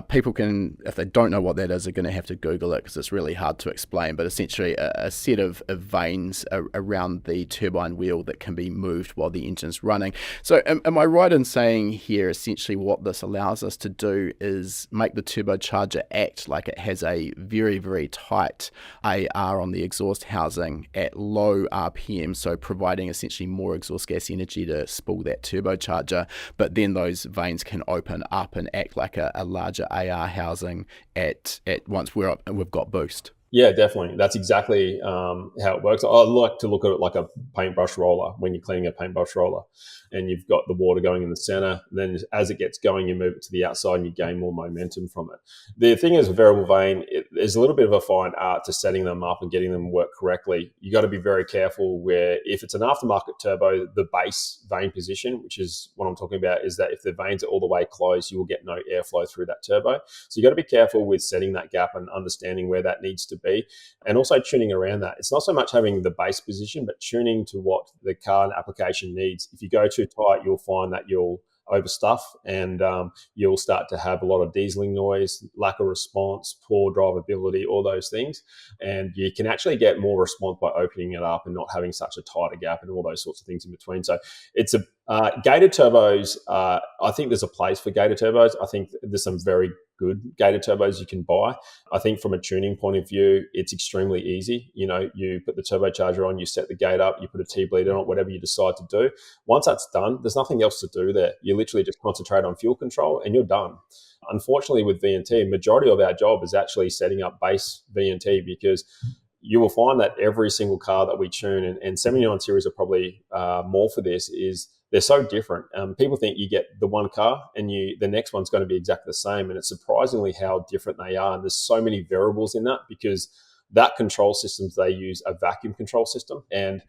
people can, if they don't know what that is, are going to have to Google it because it's really hard to explain, but essentially a set of vanes around the turbine wheel that can be moved while the engine's running. So am I right in saying here essentially what this allows us to do is make the turbocharger act like it has a very, very tight AR on the exhaust housing at low RPM, so providing essentially more exhaust gas energy to spool that turbocharger, but then those vanes can open up and act like a larger AR housing at once we've got boost. Yeah, definitely. That's exactly how it works. I like to look at it like a paintbrush roller when you're cleaning a paintbrush roller, and you've got the water going in the center. Then as it gets going, you move it to the outside and you gain more momentum from it. The thing is, with variable vane, there's a little bit of a fine art to setting them up and getting them to work correctly. You got to be very careful where if it's an aftermarket turbo, the base vane position, which is what I'm talking about, is that if the vanes are all the way closed, you will get no airflow through that turbo. So you got to be careful with setting that gap and understanding where that needs to be, and also tuning around that. It's not so much having the base position, but tuning to what the car and application needs. If you go too tight, you'll find that you'll overstuff, and you'll start to have a lot of dieseling noise, lack of response, poor drivability, all those things. And you can actually get more response by opening it up and not having such a tighter gap and all those sorts of things in between. So it's gated turbos. I think there's a place for gated turbos. I think there's some very good gated turbos you can buy. I think from a tuning point of view, it's extremely easy. You put the turbocharger on, you set the gate up, you put a T-bleed on it, whatever you decide to do. Once that's done, there's nothing else to do there. You literally just concentrate on fuel control and you're done. Unfortunately, with VNT, majority of our job is actually setting up base VNT, because you will find that every single car that we tune, and 79 series are probably more for this, is they're so different. People think you get the one car and the next one's going to be exactly the same, and it's surprisingly how different they are. And there's so many variables in that, because that control systems they use a vacuum control system, and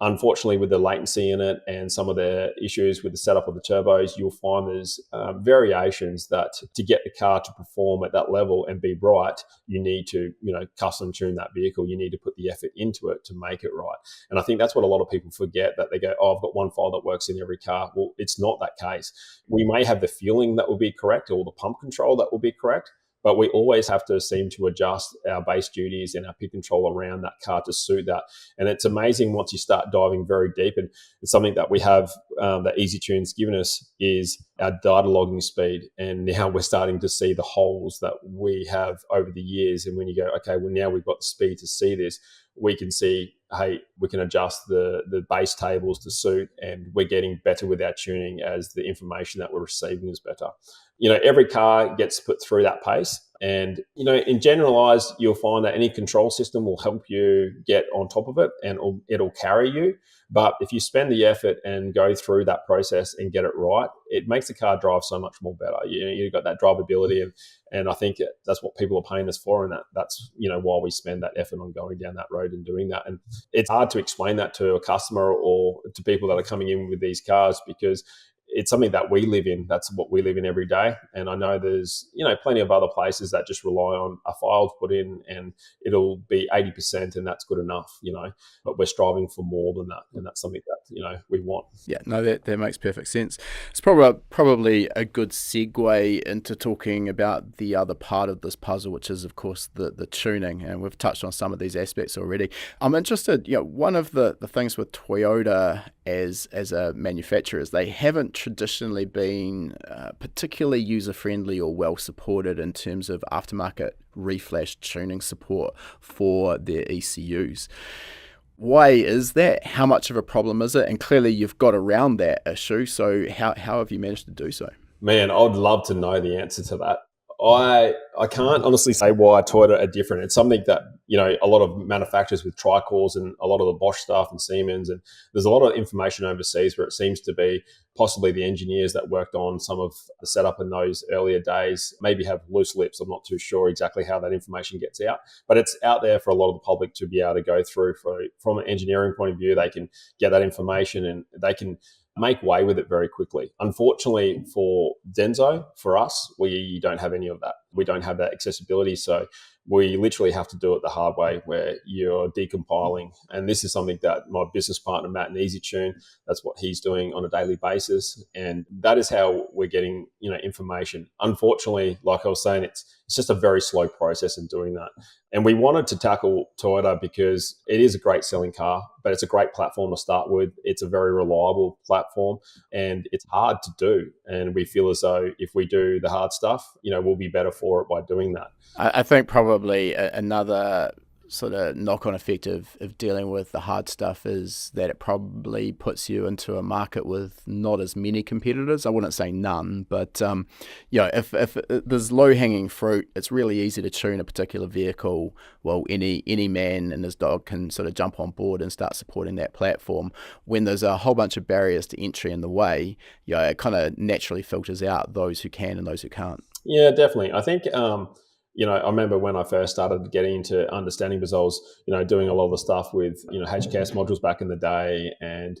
unfortunately, with the latency in it and some of the issues with the setup of the turbos, you'll find there's variations that to get the car to perform at that level and be right, you need to, custom tune that vehicle. You need to put the effort into it to make it right. And I think that's what a lot of people forget, that they go, oh, I've got one file that works in every car. Well, it's not that case. We may have the fueling that will be correct, or the pump control that will be correct, but we always have to seem to adjust our base duties and our pit control around that car to suit that. And it's amazing once you start diving very deep. And it's something that we have that EasyTune's given us is our data logging speed. And now we're starting to see the holes that we have over the years. And when you go, okay, well, now we've got the speed to see this, we can see, hey, we can adjust the base tables to suit, and we're getting better with our tuning as the information that we're receiving is better. Every car gets put through that pace. And, in generalized, you'll find that any control system will help you get on top of it, and it'll carry you. But if you spend the effort and go through that process and get it right, it makes the car drive so much more better. You've got that drivability, and I think that's what people are paying us for, and that's why we spend that effort on going down that road and doing that. And it's hard to explain that to a customer or to people that are coming in with these cars, because it's something that we live in. That's what we live in every day. And I know there's, plenty of other places that just rely on a file to put in and it'll be 80% and that's good enough, but we're striving for more than that. And that's something that, we want. Yeah, no, that makes perfect sense. It's probably a good segue into talking about the other part of this puzzle, which is, of course, the tuning. And we've touched on some of these aspects already. I'm interested, one of the things with Toyota as a manufacturer is they haven't traditionally been particularly user-friendly or well-supported in terms of aftermarket reflash tuning support for their ECUs. Why is that? How much of a problem is it? And clearly you've got around that issue. So how have you managed to do so? Man, I'd love to know the answer to that. I can't honestly say why Toyota are different. It's something that, a lot of manufacturers with Tricores and a lot of the Bosch stuff and Siemens, and there's a lot of information overseas where it seems to be possibly the engineers that worked on some of the setup in those earlier days maybe have loose lips. I'm not too sure exactly how that information gets out, but it's out there for a lot of the public to be able to go through. From an engineering point of view, they can get that information and they can make way with it very quickly. Unfortunately for Denso, for us, we don't have any of that. We don't have that accessibility. So we literally have to do it the hard way where you're decompiling. And this is something that my business partner, Matt in EasyTune, that's what he's doing on a daily basis. And that is how we're getting, information. Unfortunately, like I was saying, it's just a very slow process in doing that. And we wanted to tackle Toyota because it is a great selling car, but it's a great platform to start with. It's a very reliable platform and it's hard to do. And we feel as though if we do the hard stuff, we'll be better for it by doing that. I think probably another sort of knock-on effect of dealing with the hard stuff is that it probably puts you into a market with not as many competitors. I wouldn't say none, but if there's low-hanging fruit, it's really easy to tune a particular vehicle. Well, any man and his dog can sort of jump on board and start supporting that platform. When there's a whole bunch of barriers to entry in the way, it kind of naturally filters out those who can and those who can't. Yeah, definitely. I think I remember when I first started getting into understanding, because I was, doing a lot of the stuff with, HKS modules back in the day and,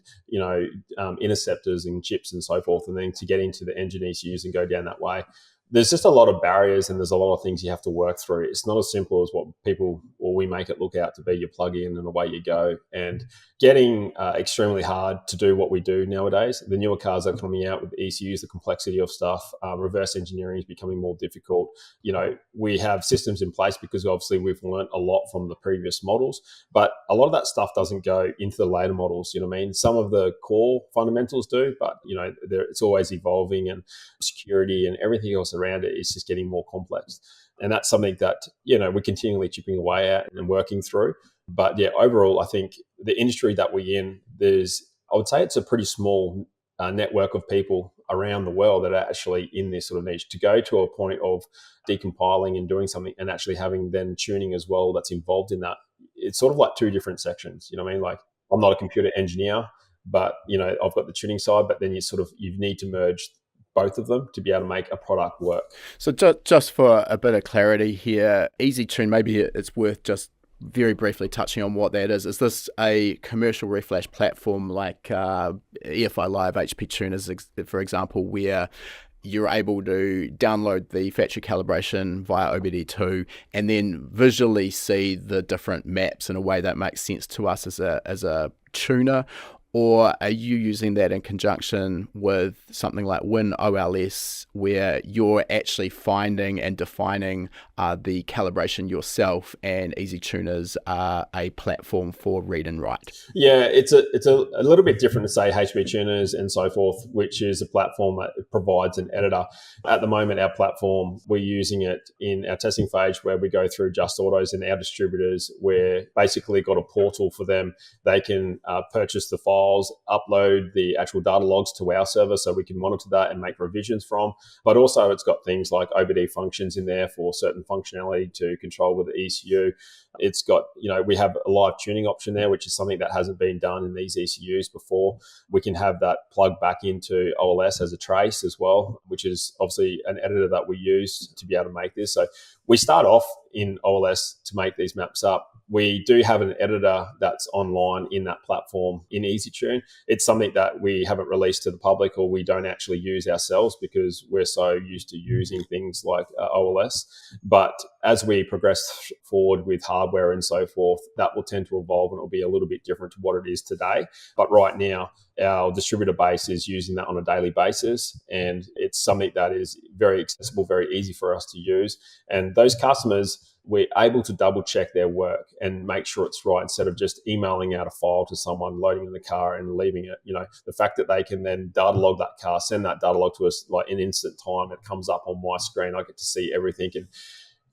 interceptors and chips and so forth. And then to get into the engine ECUs and go down that way, there's just a lot of barriers and there's a lot of things you have to work through. It's not as simple as what we make it look out to be. You plug in and away you go. And getting extremely hard to do what we do nowadays. The newer cars that are coming out with ECUs, the complexity of stuff, reverse engineering is becoming more difficult. We have systems in place because obviously we've learned a lot from the previous models, but a lot of that stuff doesn't go into the later models. Some of the core fundamentals do, but it's always evolving, and security and everything else around it is just getting more complex. And that's something that, we're continually chipping away at and working through. But yeah, overall, I think the industry that we're in, I would say it's a pretty small network of people around the world that are actually in this sort of niche. To go to a point of decompiling and doing something and actually having then tuning as well that's involved in that, it's sort of like two different sections. You know what I mean? Like, I'm not a computer engineer, but, I've got the tuning side, but then you need to merge both of them to be able to make a product work. So just for a bit of clarity here, EasyTune, maybe it's worth just very briefly touching on what that is. Is this a commercial reflash platform like EFI Live HP Tuners, for example, where you're able to download the factory calibration via OBD2 and then visually see the different maps in a way that makes sense to us as a tuner? Or are you using that in conjunction with something like WinOLS, where you're actually finding and defining the calibration yourself, and EasyTuners are a platform for read and write? Yeah, it's a little bit different to say HP Tuners and so forth, which is a platform that provides an editor. At the moment, our platform, we're using it in our testing phase where we go through Just Autos and our distributors. We're basically got a portal for them. They can purchase the files, upload the actual data logs to our server so we can monitor that and make revisions from. But also it's got things like OBD functions in there for certain functionality to control with the ECU. It's got, we have a live tuning option there, which is something that hasn't been done in these ECUs before. We can have that plugged back into OLS as a trace as well, which is obviously an editor that we use to be able to make this. So we start off in OLS to make these maps up. We do have an editor that's online in that platform in EasyTune. It's something that we haven't released to the public, or we don't actually use ourselves because we're so used to using things like OLS. But as we progress forward with hardware and so forth, that will tend to evolve and it will be a little bit different to what it is today. But right now, our distributor base is using that on a daily basis, and it's something that is very accessible, very easy for us to use. And those customers, we're able to double check their work and make sure it's right instead of just emailing out a file to someone, loading in the car and leaving it. The fact that they can then data log that car, send that data log to us like in instant time, it comes up on my screen. I get to see everything. And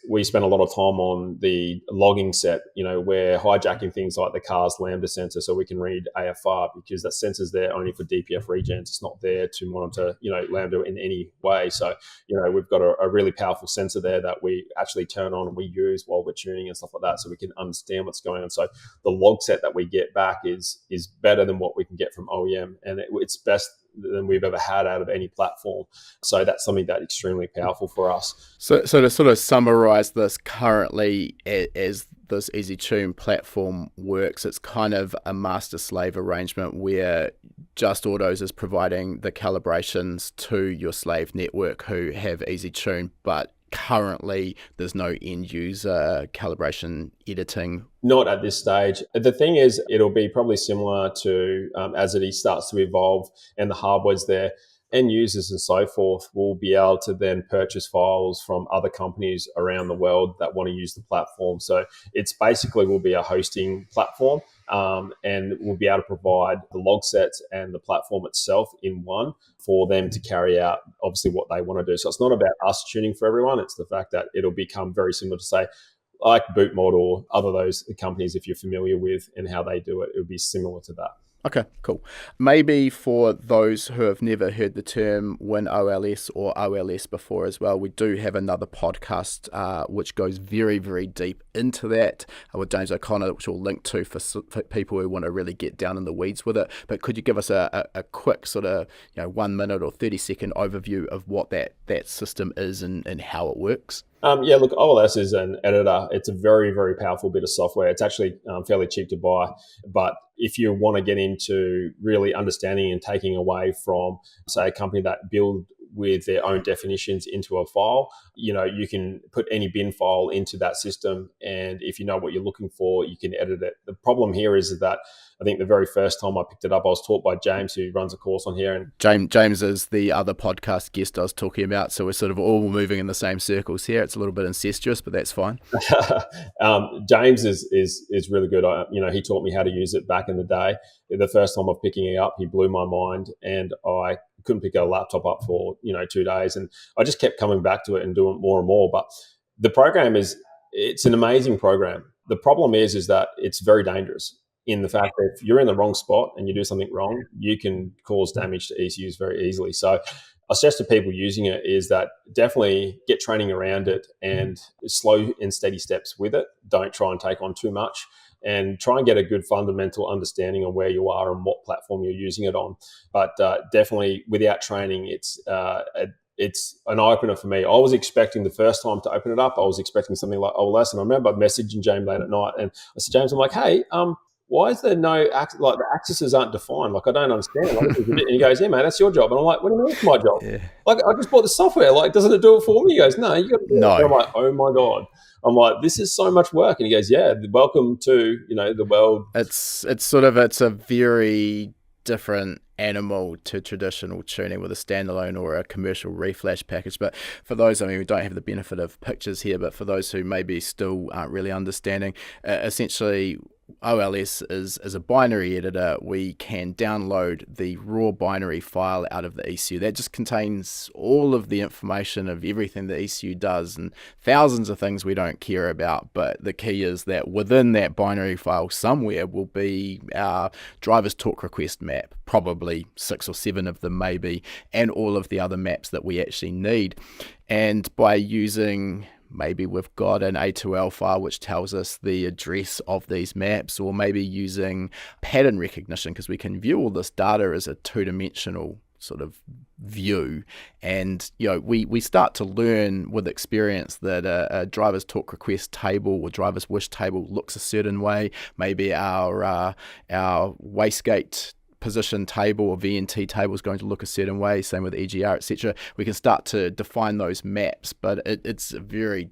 we spend a lot of time on the logging set. We're hijacking things like the car's lambda sensor so we can read AFR, because that sensor's there only for DPF regens. It's not there to monitor, lambda in any way. So, we've got a really powerful sensor there that we actually turn on and we use while we're tuning and stuff like that, so we can understand what's going on. So the log set that we get back is better than what we can get from OEM, and it's best than we've ever had out of any platform. So that's something that's extremely powerful for us. So to sort of summarize this, currently as this EasyTune platform works, it's kind of a master-slave arrangement where Just Autos is providing the calibrations to your slave network who have EasyTune, but currently there's no end user calibration editing. Not at this stage. The thing is, it'll be probably similar to as it starts to evolve and the hardware's there. End users and so forth will be able to then purchase files from other companies around the world that want to use the platform. So it's basically will be a hosting platform, and we'll be able to provide the log sets and the platform itself in one for them to carry out obviously what they want to do. So it's not about us tuning for everyone. It's the fact that it'll become very similar to, say, like Bootmod or other those companies, if you're familiar with and how they do it, it would be similar to that. Okay, cool. Maybe for those who have never heard the term WinOLS or OLS before as well, we do have another podcast which goes very, very deep into that with James O'Connor, which we'll link to for people who want to really get down in the weeds with it. But could you give us a quick sort of 1 minute or 30-second overview of what that system is and how it works? Look, OLS is an editor. It's a very, very powerful bit of software. It's actually fairly cheap to buy. But if you want to get into really understanding and taking away from, say, a company that build with their own definitions into a file, you can put any bin file into that system. And if you know what you're looking for, you can edit it. The problem here is that I think the very first time I picked it up, I was taught by James, who runs a course on here. And James is the other podcast guest I was talking about. So we're sort of all moving in the same circles here. It's a little bit incestuous, but that's fine. James is really good. He taught me how to use it back in the day. The first time of picking it up, he blew my mind, and I couldn't pick a laptop up for 2 days, and I just kept coming back to it and doing more and more. But the program it's an amazing program. The problem is that it's very dangerous, in the fact that if you're in the wrong spot and you do something wrong, you can cause damage to ECUs very easily. So I suggest to people using it is that definitely get training around it and slow and steady steps with it. Don't try and take on too much, and try and get a good fundamental understanding of where you are and what platform you're using it on. But definitely without training, it's an eye-opener for me. I was expecting the first time to open it up, I was expecting something like OLS, and I remember messaging James late at night, and I said, James, I'm like, hey, why is there no, the axes aren't defined? Like, I don't understand. And he goes, yeah, man, that's your job. And I'm like, what do you mean it's my job? Yeah. Like, I just bought the software. Like, doesn't it do it for me? He goes, no, you got to do it. And I'm like, oh my God. I'm like, this is so much work. And he goes, yeah, welcome to, the world. It's a very different animal to traditional tuning with a standalone or a commercial reflash package. But for those, we don't have the benefit of pictures here, but for those who maybe still aren't really understanding, essentially OLS is a binary editor. We can download the raw binary file out of the ECU. That just contains all of the information of everything the ECU does and thousands of things we don't care about. But the key is that within that binary file somewhere will be our driver's torque request map, probably 6 or 7 of them maybe, and all of the other maps that we actually need. And by using, maybe we've got an A2L file which tells us the address of these maps, or maybe using pattern recognition, because we can view all this data as a 2-dimensional sort of view. And, we start to learn with experience that a driver's torque request table or driver's wish table looks a certain way. Maybe our wastegate position table or VNT table is going to look a certain way, same with EGR, etc. We can start to define those maps, but it's a very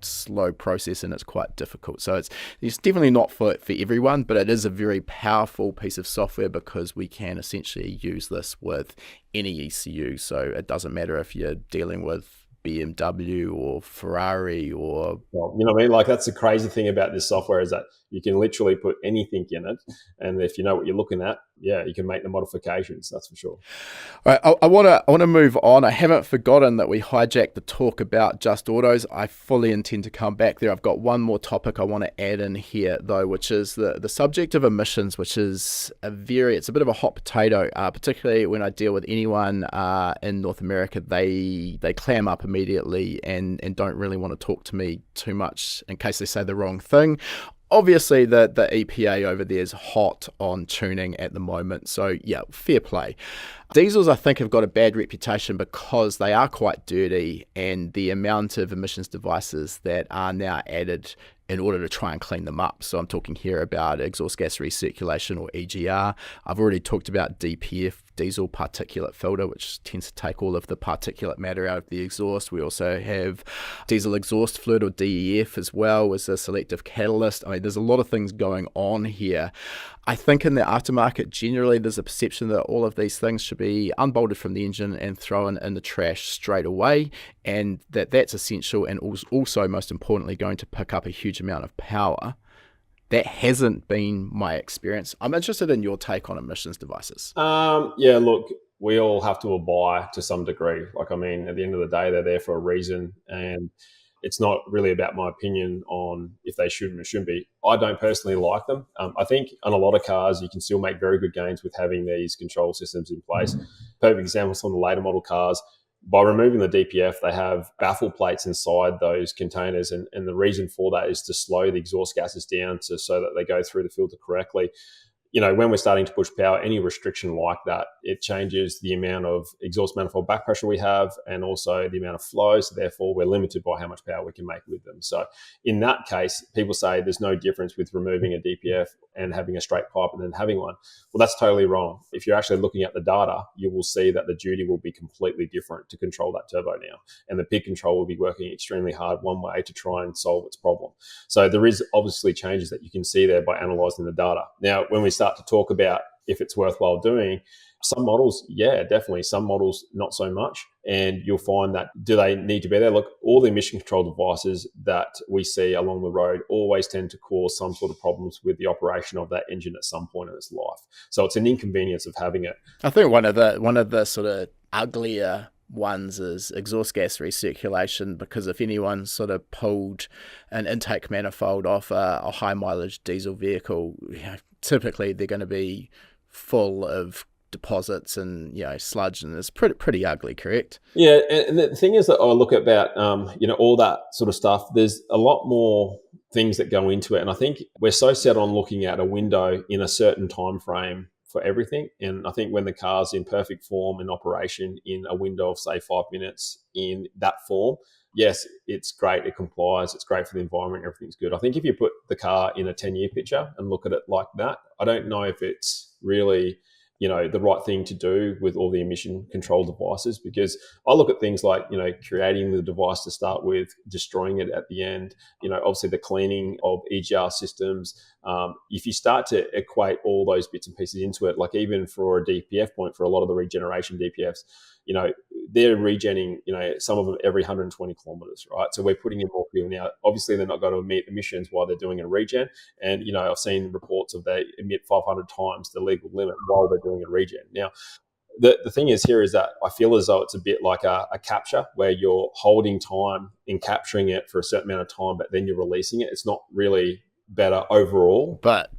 slow process and it's quite difficult. So it's definitely not for everyone, but it is a very powerful piece of software because we can essentially use this with any ECU. So it doesn't matter if you're dealing with BMW or Ferrari or... Well, you know what I mean? Like, that's the crazy thing about this software is that you can literally put anything in it. And if you know what you're looking at, yeah, you can make the modifications, that's for sure. All right, I want to move on. I haven't forgotten that we hijacked the talk about Just Autos. I fully intend to come back there. I've got one more topic I want to add in here, though, which is the subject of emissions, which is it's a bit of a hot potato, particularly when I deal with anyone in North America. They clam up immediately and don't really want to talk to me too much in case they say the wrong thing. Obviously, the EPA over there is hot on tuning at the moment, so yeah, fair play. Diesels, I think, have got a bad reputation because they are quite dirty, and the amount of emissions devices that are now added in order to try and clean them up. So I'm talking here about exhaust gas recirculation, or EGR. I've already talked about DPF, diesel particulate filter, which tends to take all of the particulate matter out of the exhaust. We also have diesel exhaust fluid, or DEF, as well as a selective catalyst. I mean, there's a lot of things going on here. I think in the aftermarket, generally, there's a perception that all of these things should be unbolted from the engine and thrown in the trash straight away, and that's essential and also, most importantly, going to pick up a huge amount of power. That hasn't been my experience. I'm interested in your take on emissions devices. Yeah, look, we all have to abide to some degree. Like, I mean, at the end of the day, they're there for a reason, and it's not really about my opinion on if they should or shouldn't be. I don't personally like them. I think on a lot of cars, you can still make very good gains with having these control systems in place. Perfect example, some of the later model cars, by removing the DPF, they have baffle plates inside those containers. And the reason for that is to slow the exhaust gases down so that they go through the filter correctly. You know, when we're starting to push power, any restriction like that, it changes the amount of exhaust manifold back pressure we have and also the amount of flow. So therefore, we're limited by how much power we can make with them. So in that case, people say there's no difference with removing a DPF and having a straight pipe and then having one. Well, that's totally wrong. If you're actually looking at the data, you will see that the duty will be completely different to control that turbo now. And the pig control will be working extremely hard one way to try and solve its problem. So there is obviously changes that you can see there by analysing the data. Now, when we start to talk about if it's worthwhile doing, some models, yeah, definitely. Some models, not so much. And you'll find that, do they need to be there? Look, all the emission control devices that we see along the road always tend to cause some sort of problems with the operation of that engine at some point in its life. So it's an inconvenience of having it. I think one of the sort of uglier ones is exhaust gas recirculation, because if anyone sort of pulled an intake manifold off a high mileage diesel vehicle, typically they're going to be full of deposits and sludge, and it's pretty ugly, correct? Yeah, and the thing is that I look at about all that sort of stuff. There's a lot more things that go into it, and I think we're so set on looking at a window in a certain time frame for everything. And I think when the car's in perfect form in operation in a window of, say, 5 minutes in that form, yes, it's great, it complies, it's great for the environment, everything's good. I think if you put the car in a 10-year picture and look at it like that, I don't know if it's really the right thing to do with all the emission control devices, because I look at things like, creating the device to start with, destroying it at the end, obviously the cleaning of EGR systems. If you start to equate all those bits and pieces into it, like even for a DPF point, for a lot of the regeneration DPFs, they're regenning, some of them every 120 kilometers, right? So we're putting in more fuel now. Obviously, they're not going to emit emissions while they're doing a regen. And, I've seen reports of they emit 500 times the legal limit while they're doing a regen. Now, the thing is here is that I feel as though it's a bit like a capture, where you're holding time in capturing it for a certain amount of time, but then you're releasing it. It's not really better overall. But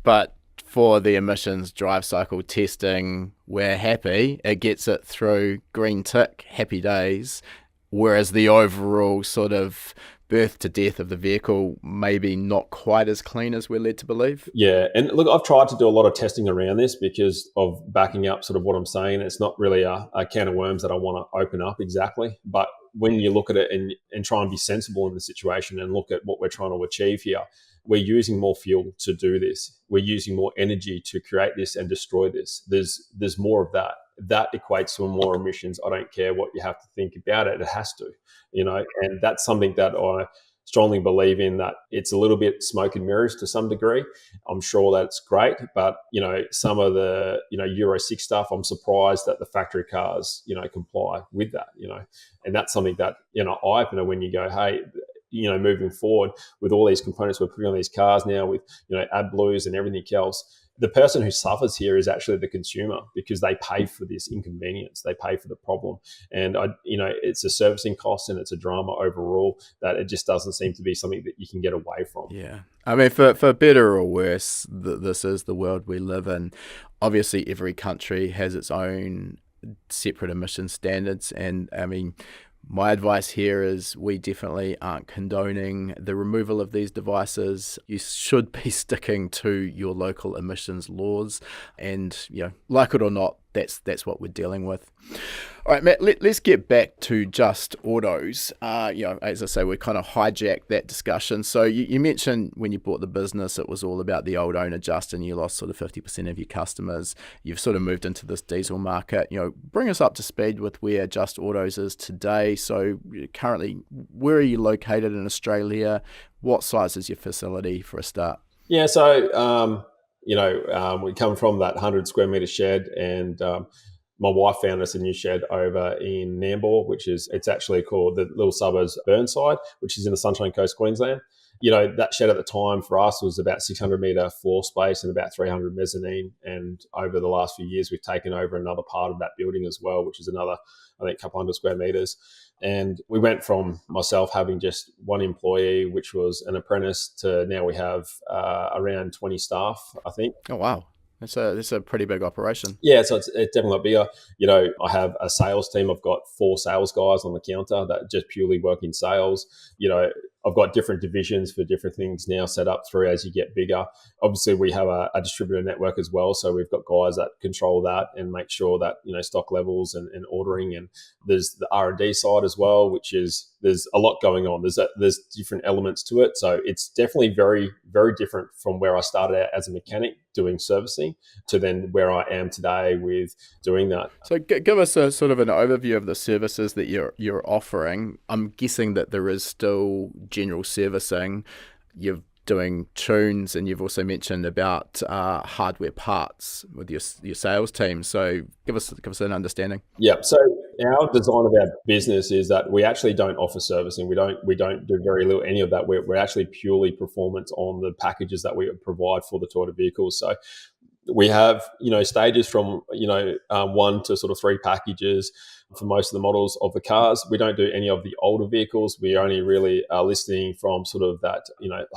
for the emissions drive cycle testing, we're happy. It gets it through, green tick, happy days. Whereas the overall sort of birth to death of the vehicle, maybe not quite as clean as we're led to believe. Yeah. And look, I've tried to do a lot of testing around this because of backing up sort of what I'm saying. It's not really a can of worms that I want to open up exactly. But when you look at it and try and be sensible in the situation and look at what we're trying to achieve here, we're using more fuel to do this. We're using more energy to create this and destroy this. There's more of that. That equates to more emissions. I don't care what you have to think about it. It has to, and that's something that I strongly believe in, that it's a little bit smoke and mirrors to some degree. I'm sure that's great, but some of the Euro 6 stuff, I'm surprised that the factory cars comply with that. And that's something that when you go, hey, moving forward with all these components we're putting on these cars now, with AdBlues and everything else, the person who suffers here is actually the consumer, because they pay for this inconvenience, they pay for the problem, and it's a servicing cost and it's a drama overall that it just doesn't seem to be something that you can get away from. Yeah, I mean, for better or worse, this is the world we live in. Obviously, every country has its own separate emission standards, and I mean, my advice here is we definitely aren't condoning the removal of these devices. You should be sticking to your local emissions laws, and like it or not, that's what we're dealing with. All right, Matt, let's get back to Just Autos. As I say, we kind of hijacked that discussion. So you mentioned when you bought the business, it was all about the old owner Just, and you lost sort of 50% of your customers. You've sort of moved into this diesel market. Bring us up to speed with where Just Autos is today. So currently, where are you located in Australia? What size is your facility for a start? Yeah, so we come from that 100 square meter shed, and my wife found us a new shed over in Nambour, it's actually called the little suburbs Burnside, which is in the Sunshine Coast, Queensland. That shed at the time for us was about 600 metre floor space and about 300 mezzanine. And over the last few years, we've taken over another part of that building as well, which is another, I think, couple hundred square metres. And we went from myself having just one employee, which was an apprentice, to now we have around 20 staff, I think. Oh, wow. That's a pretty big operation. Yeah, so it's definitely bigger. I have a sales team. I've got 4 sales guys on the counter that just purely work in sales. I've got different divisions for different things now set up through as you get bigger. Obviously, we have a distributor network as well. So we've got guys that control that and make sure that, stock levels and ordering. And there's the R&D side as well, there's a lot going on. There's different elements to it. So it's definitely very, very different from where I started out as a mechanic doing servicing to then where I am today with doing that. So give us a sort of an overview of the services that you're offering. I'm guessing that there is still general servicing. You're doing tunes, and you've also mentioned about hardware parts with your sales team. So give us an understanding. Yeah. So our design of our business is that we actually don't offer servicing. We don't do very little any of that. We're actually purely performance on the packages that we provide for the Toyota vehicles. So we have stages from 1 to sort of 3 packages for most of the models of the cars. We don't do any of the older vehicles. We only really are listing from sort of that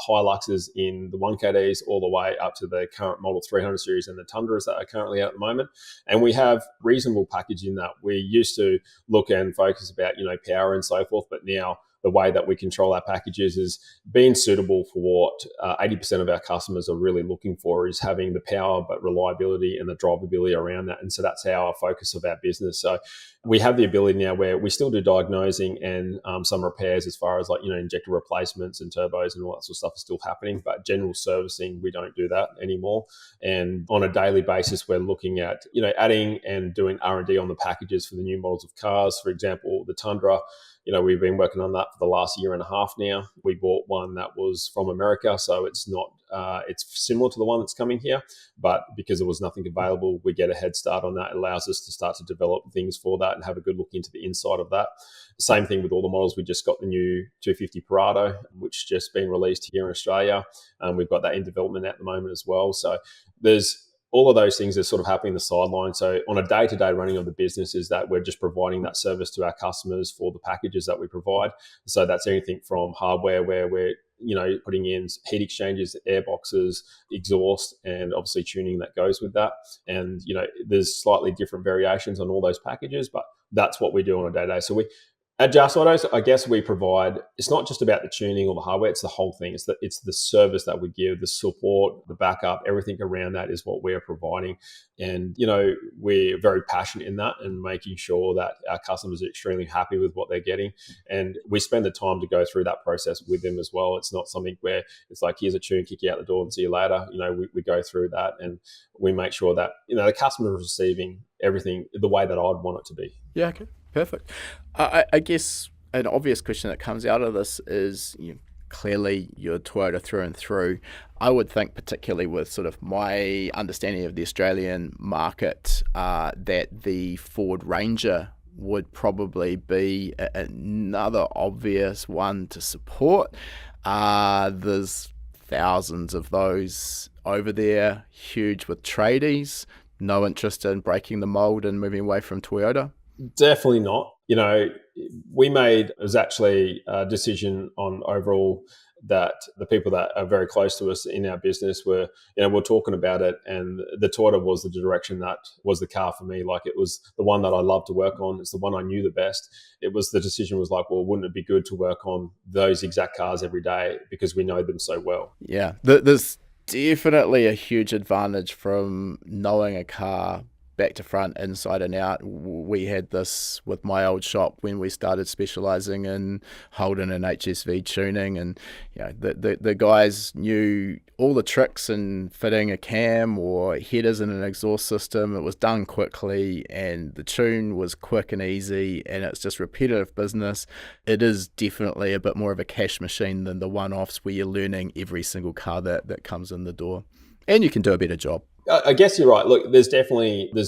Hiluxes in the 1KDs all the way up to the current Model 300 series and the Tundras that are currently out at the moment. And we have reasonable package in that. We used to look and focus about power and so forth, but now the way that we control our packages is being suitable for what 80% of our customers are really looking for, is having the power but reliability and the drivability around that. And so that's our focus of our business. So we have the ability now where we still do diagnosing and some repairs as far as injector replacements and turbos and all that sort of stuff is still happening, but general servicing, we don't do that anymore. And on a daily basis, we're looking at adding and doing R&D on the packages for the new models of cars. For example, the Tundra, we've been working on that for the last year and a half now. We bought one that was from America, so it's not, it's similar to the one that's coming here, but because there was nothing available, we get a head start on that. It allows us to start to develop things for that and have a good look into the inside of that. Same thing with all the models. We just got the new 250 Prado, which just been released here in Australia. We've got that in development at the moment as well. So there's all of those things are sort of happening in the sideline. So on a day-to-day running of the business is that we're just providing that service to our customers for the packages that we provide. So that's anything from hardware where we're putting in heat exchangers, air boxes, exhaust, and obviously tuning that goes with that. And there's slightly different variations on all those packages, but that's what we do on a day-to-day. So At Just Autos, I guess we provide, it's not just about the tuning or the hardware, it's the whole thing. It's the service that we give, the support, the backup, everything around that is what we're providing. And, we're very passionate in that and making sure that our customers are extremely happy with what they're getting. And we spend the time to go through that process with them as well. It's not something where it's like, here's a tune, kick you out the door and see you later. We go through that and we make sure that, the customer is receiving everything the way that I'd want it to be. Yeah, okay. Perfect. I guess an obvious question that comes out of this is, clearly you're Toyota through and through. I would think, particularly with sort of my understanding of the Australian market, that the Ford Ranger would probably be another obvious one to support. There's thousands of those over there, huge with tradies, no interest in breaking the mold and moving away from Toyota. Definitely not. We made, it was actually a decision on overall that the people that are very close to us in our business were talking about it, and the Toyota was the direction that was the car for me. Like, it was the one that I loved to work on. It's the one I knew the best. The decision was like, well, wouldn't it be good to work on those exact cars every day because we know them so well? Yeah, there's definitely a huge advantage from knowing a car back to front, inside and out. We had this with my old shop when we started specialising in Holden and HSV tuning, and the guys knew all the tricks in fitting a cam or headers in an exhaust system. It was done quickly and the tune was quick and easy, and it's just repetitive business. It is definitely a bit more of a cash machine than the one-offs where you're learning every single car that comes in the door, and you can do a better job. I guess you're right. Look, there's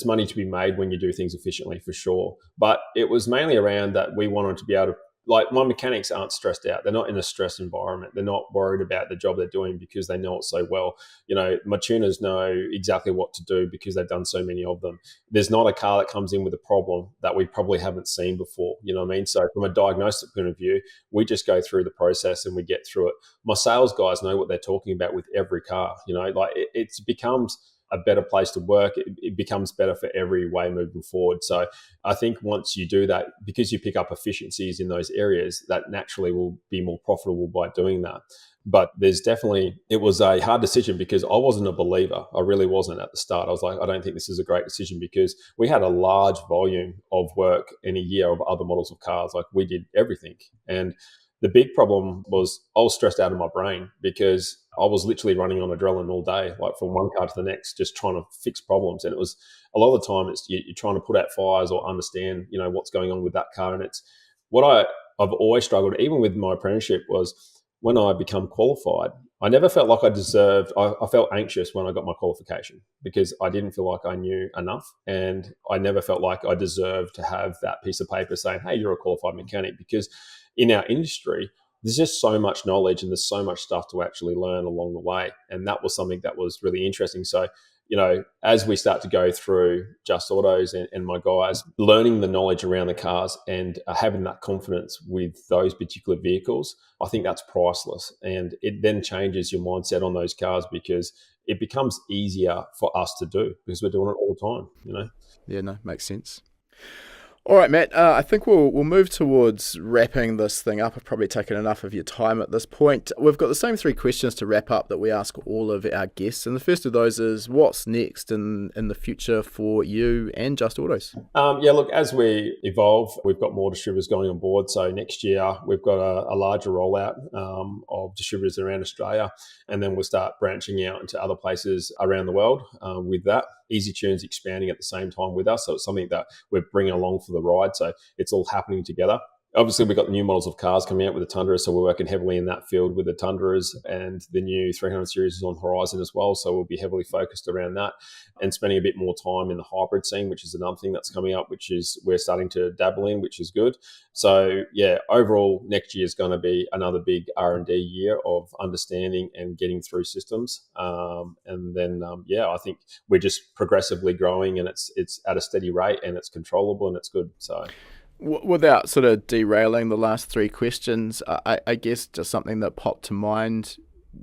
money to be made when you do things efficiently, for sure. But it was mainly around that we wanted to be able to, like, my mechanics aren't stressed out. They're not in a stressed environment. They're not worried about the job they're doing because they know it so well. My tuners know exactly what to do because they've done so many of them. There's not a car that comes in with a problem that we probably haven't seen before. You know what I mean? So from a diagnostic point of view, we just go through the process and we get through it. My sales guys know what they're talking about with every car. It becomes a better place to work. It becomes better for every way moving forward. So I think once you do that, because you pick up efficiencies in those areas, that naturally will be more profitable by doing that. But it was a hard decision because I wasn't a believer. I really wasn't at the start. I was like, I don't think this is a great decision because we had a large volume of work in a year of other models of cars. Like, we did everything. And the big problem was I was stressed out of my brain because I was literally running on adrenaline all day, like from one car to the next, just trying to fix problems. And it was a lot of the time you're trying to put out fires or understand, what's going on with that car. And it's what I've always struggled, even with my apprenticeship, was when I become qualified, I never felt like I deserved, I felt anxious when I got my qualification because I didn't feel like I knew enough. And I never felt like I deserved to have that piece of paper saying, hey, you're a qualified mechanic, because in our industry, there's just so much knowledge and there's so much stuff to actually learn along the way. And that was something that was really interesting. So, as we start to go through Just Autos and my guys, learning the knowledge around the cars and having that confidence with those particular vehicles, I think that's priceless. And it then changes your mindset on those cars because it becomes easier for us to do because we're doing it all the time, Yeah, no, makes sense. All right, Matt, I think we'll move towards wrapping this thing up. I've probably taken enough of your time at this point. We've got the same 3 questions to wrap up that we ask all of our guests. And the first of those is, what's next in the future for you and Just Autos? Look, as we evolve, we've got more distributors going on board. So next year, we've got a larger rollout of distributors around Australia. And then we'll start branching out into other places around the world with that. Easy Tune's expanding at the same time with us. So it's something that we're bringing along for the ride. So it's all happening together. Obviously, we've got new models of cars coming out with the Tundra, so we're working heavily in that field with the Tundras, and the new 300 series is on horizon as well, so we'll be heavily focused around that and spending a bit more time in the hybrid scene, which is another thing that's coming up, which is we're starting to dabble in, which is good. So, overall, next year is going to be another big R&D year of understanding and getting through systems. And then, I think we're just progressively growing, and it's at a steady rate, and it's controllable, and it's good. So. Without sort of derailing the last 3 questions, I guess just something that popped to mind,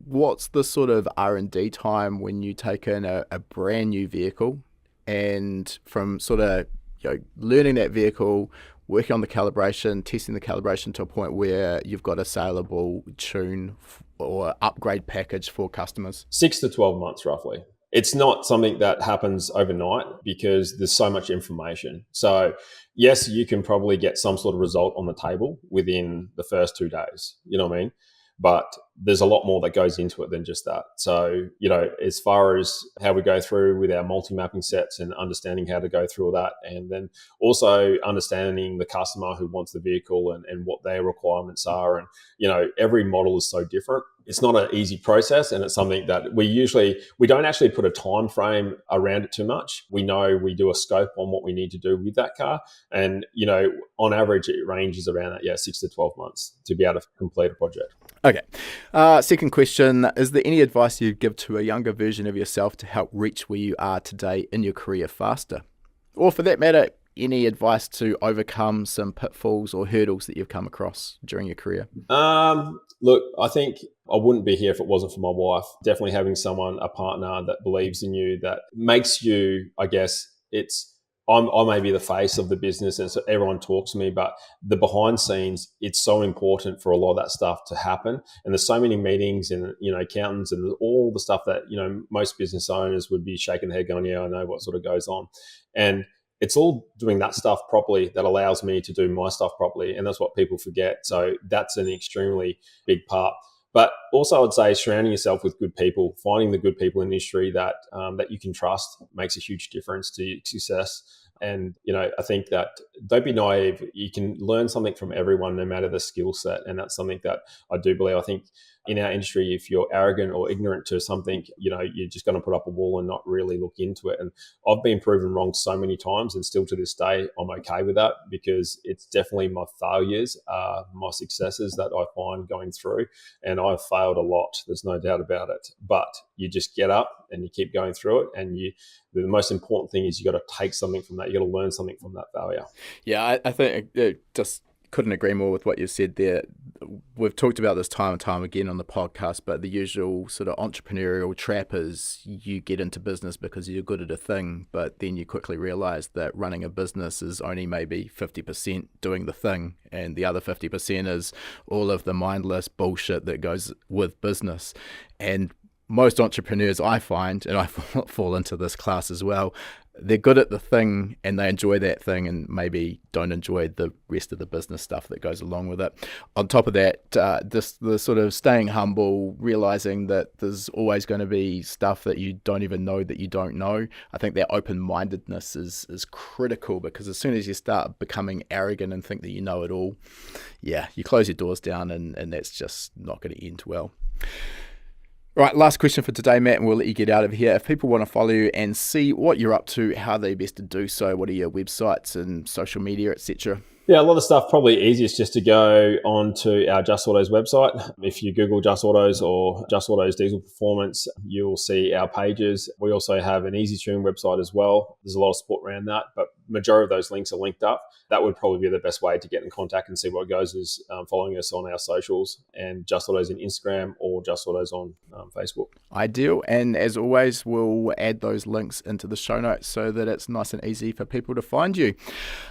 what's the sort of R&D time when you take in a brand new vehicle, and from sort of learning that vehicle, working on the calibration, testing the calibration to a point where you've got a saleable tune or upgrade package for customers? 6 to 12 months, roughly. It's not something that happens overnight because there's so much information. So yes, you can probably get some sort of result on the table within the first 2 days. You know what I mean? But there's a lot more that goes into it than just that. So, as far as how we go through with our multi-mapping sets and understanding how to go through all that, and then also understanding the customer who wants the vehicle and what their requirements are. And, every model is so different. It's not an easy process, and it's something that we don't actually put a time frame around it too much. We know we do a scope on what we need to do with that car. And, on average, it ranges around that, 6 to 12 months to be able to complete a project. Okay. Second question, is there any advice you'd give to a younger version of yourself to help reach where you are today in your career faster? Or for that matter, any advice to overcome some pitfalls or hurdles that you've come across during your career? Look, I think I wouldn't be here if it wasn't for my wife. Definitely having a partner that believes in you, that makes you, I guess, I may be the face of the business and so everyone talks to me, but the behind scenes, it's so important for a lot of that stuff to happen. And there's so many meetings and, accountants and all the stuff that, most business owners would be shaking their head going, yeah, I know what sort of goes on. And it's all doing that stuff properly that allows me to do my stuff properly. And that's what people forget. So that's an extremely big part. But also I'd say surrounding yourself with good people, finding the good people in the industry that you can trust makes a huge difference to your success. And, I think that don't be naive. You can learn something from everyone, no matter the skill set. And that's something that I do believe. I think in our industry, if you're arrogant or ignorant to something, you're just going to put up a wall and not really look into it. And I've been proven wrong so many times, and still to this day, I'm okay with that, because it's definitely my failures, my successes that I find going through. And I've failed a lot. There's no doubt about it. But you just get up and you keep going through it. And the most important thing is you got to take something from that. You got to learn something from that failure. Yeah, I think just couldn't agree more with what you said there. We've talked about this time and time again on the podcast, but the usual sort of entrepreneurial trap is you get into business because you're good at a thing, but then you quickly realize that running a business is only maybe 50% doing the thing, and the other 50% is all of the mindless bullshit that goes with business. And most entrepreneurs, I find, and I fall into this class as well, they're good at the thing and they enjoy that thing and maybe don't enjoy the rest of the business stuff that goes along with it. On top of that, the sort of staying humble, realizing that there's always going to be stuff that you don't even know that you don't know. I think that open-mindedness is critical, because as soon as you start becoming arrogant and think that you know it all, you close your doors down and that's just not going to end well. Right, last question for today, Matt, and we'll let you get out of here. If people want to follow you and see what you're up to, how are they best to do so? What are your websites and social media, etc.? Yeah, a lot of stuff, probably easiest just to go onto our Just Autos website. If you Google Just Autos or Just Autos Diesel Performance, you'll see our pages. We also have an Easy Tune website as well. There's a lot of support around that, but majority of those links are linked up. That would probably be the best way to get in contact and see what goes, is following us on our socials, and Just Autos in Instagram or Just Autos on Facebook. Ideal. And as always, we'll add those links into the show notes so that it's nice and easy for people to find you.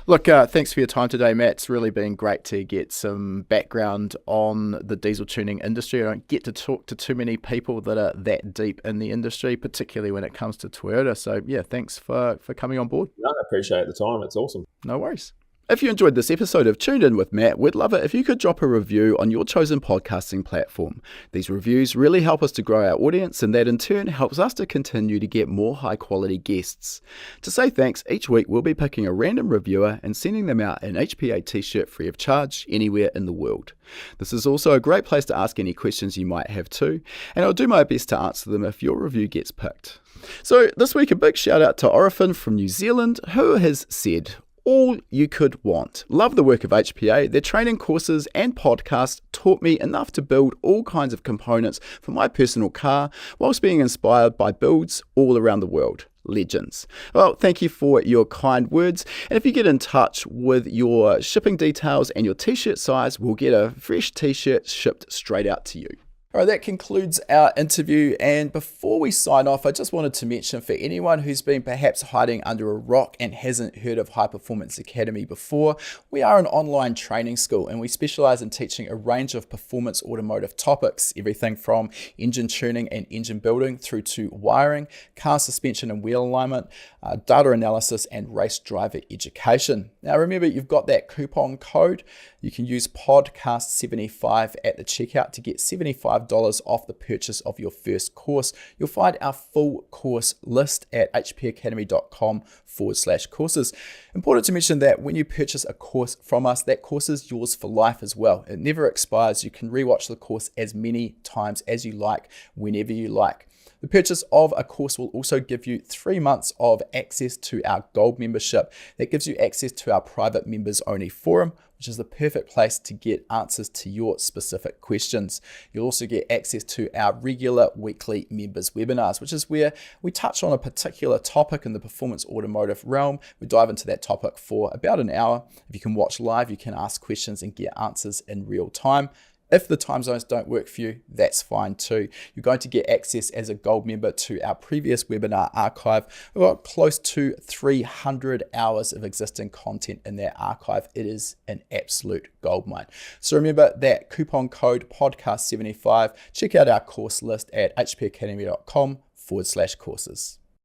Look, thanks for your time today, Matt. It's really been great to get some background on the diesel tuning industry. I don't get to talk to too many people that are that deep in the industry, particularly when it comes to Toyota. So thanks for coming on board. No, I appreciate the time. It's awesome. No worries. If you enjoyed this episode of Tuned In with Matt, we'd love it if you could drop a review on your chosen podcasting platform. These reviews really help us to grow our audience, and that in turn helps us to continue to get more high quality guests. To say thanks, each week we'll be picking a random reviewer and sending them out an HPA t-shirt free of charge anywhere in the world. This is also a great place to ask any questions you might have too, and I'll do my best to answer them if your review gets picked. So this week, a big shout out to Orifin from New Zealand, who has said, "All you could want. Love the work of HPA. Their training courses and podcast taught me enough to build all kinds of components for my personal car, whilst being inspired by builds all around the world. Legends." Well, thank you for your kind words. And if you get in touch with your shipping details and your t-shirt size, we'll get a fresh t-shirt shipped straight out to you. All right, that concludes our interview. And before we sign off, I just wanted to mention for anyone who's been perhaps hiding under a rock and hasn't heard of High Performance Academy before, we are an online training school and we specialise in teaching a range of performance automotive topics, everything from engine tuning and engine building through to wiring, car suspension and wheel alignment, data analysis and race driver education. Now remember, you've got that coupon code. You can use podcast75 at the checkout to get $75 off the purchase of your first course. You'll find our full course list at hpacademy.com/courses. Important to mention that when you purchase a course from us, that course is yours for life as well. It never expires. You can rewatch the course as many times as you like, whenever you like. The purchase of a course will also give you 3 months of access to our Gold membership. That gives you access to our private members only forum, which is the perfect place to get answers to your specific questions. You'll also get access to our regular weekly members webinars, which is where we touch on a particular topic in the performance automotive realm. We dive into that topic for about an hour. If you can watch live, you can ask questions and get answers in real time. If the time zones don't work for you, that's fine too. You're going to get access as a Gold member to our previous webinar archive. We've got close to 300 hours of existing content in that archive. It is an absolute goldmine. So remember that coupon code podcast75. Check out our course list at hpacademy.com/courses.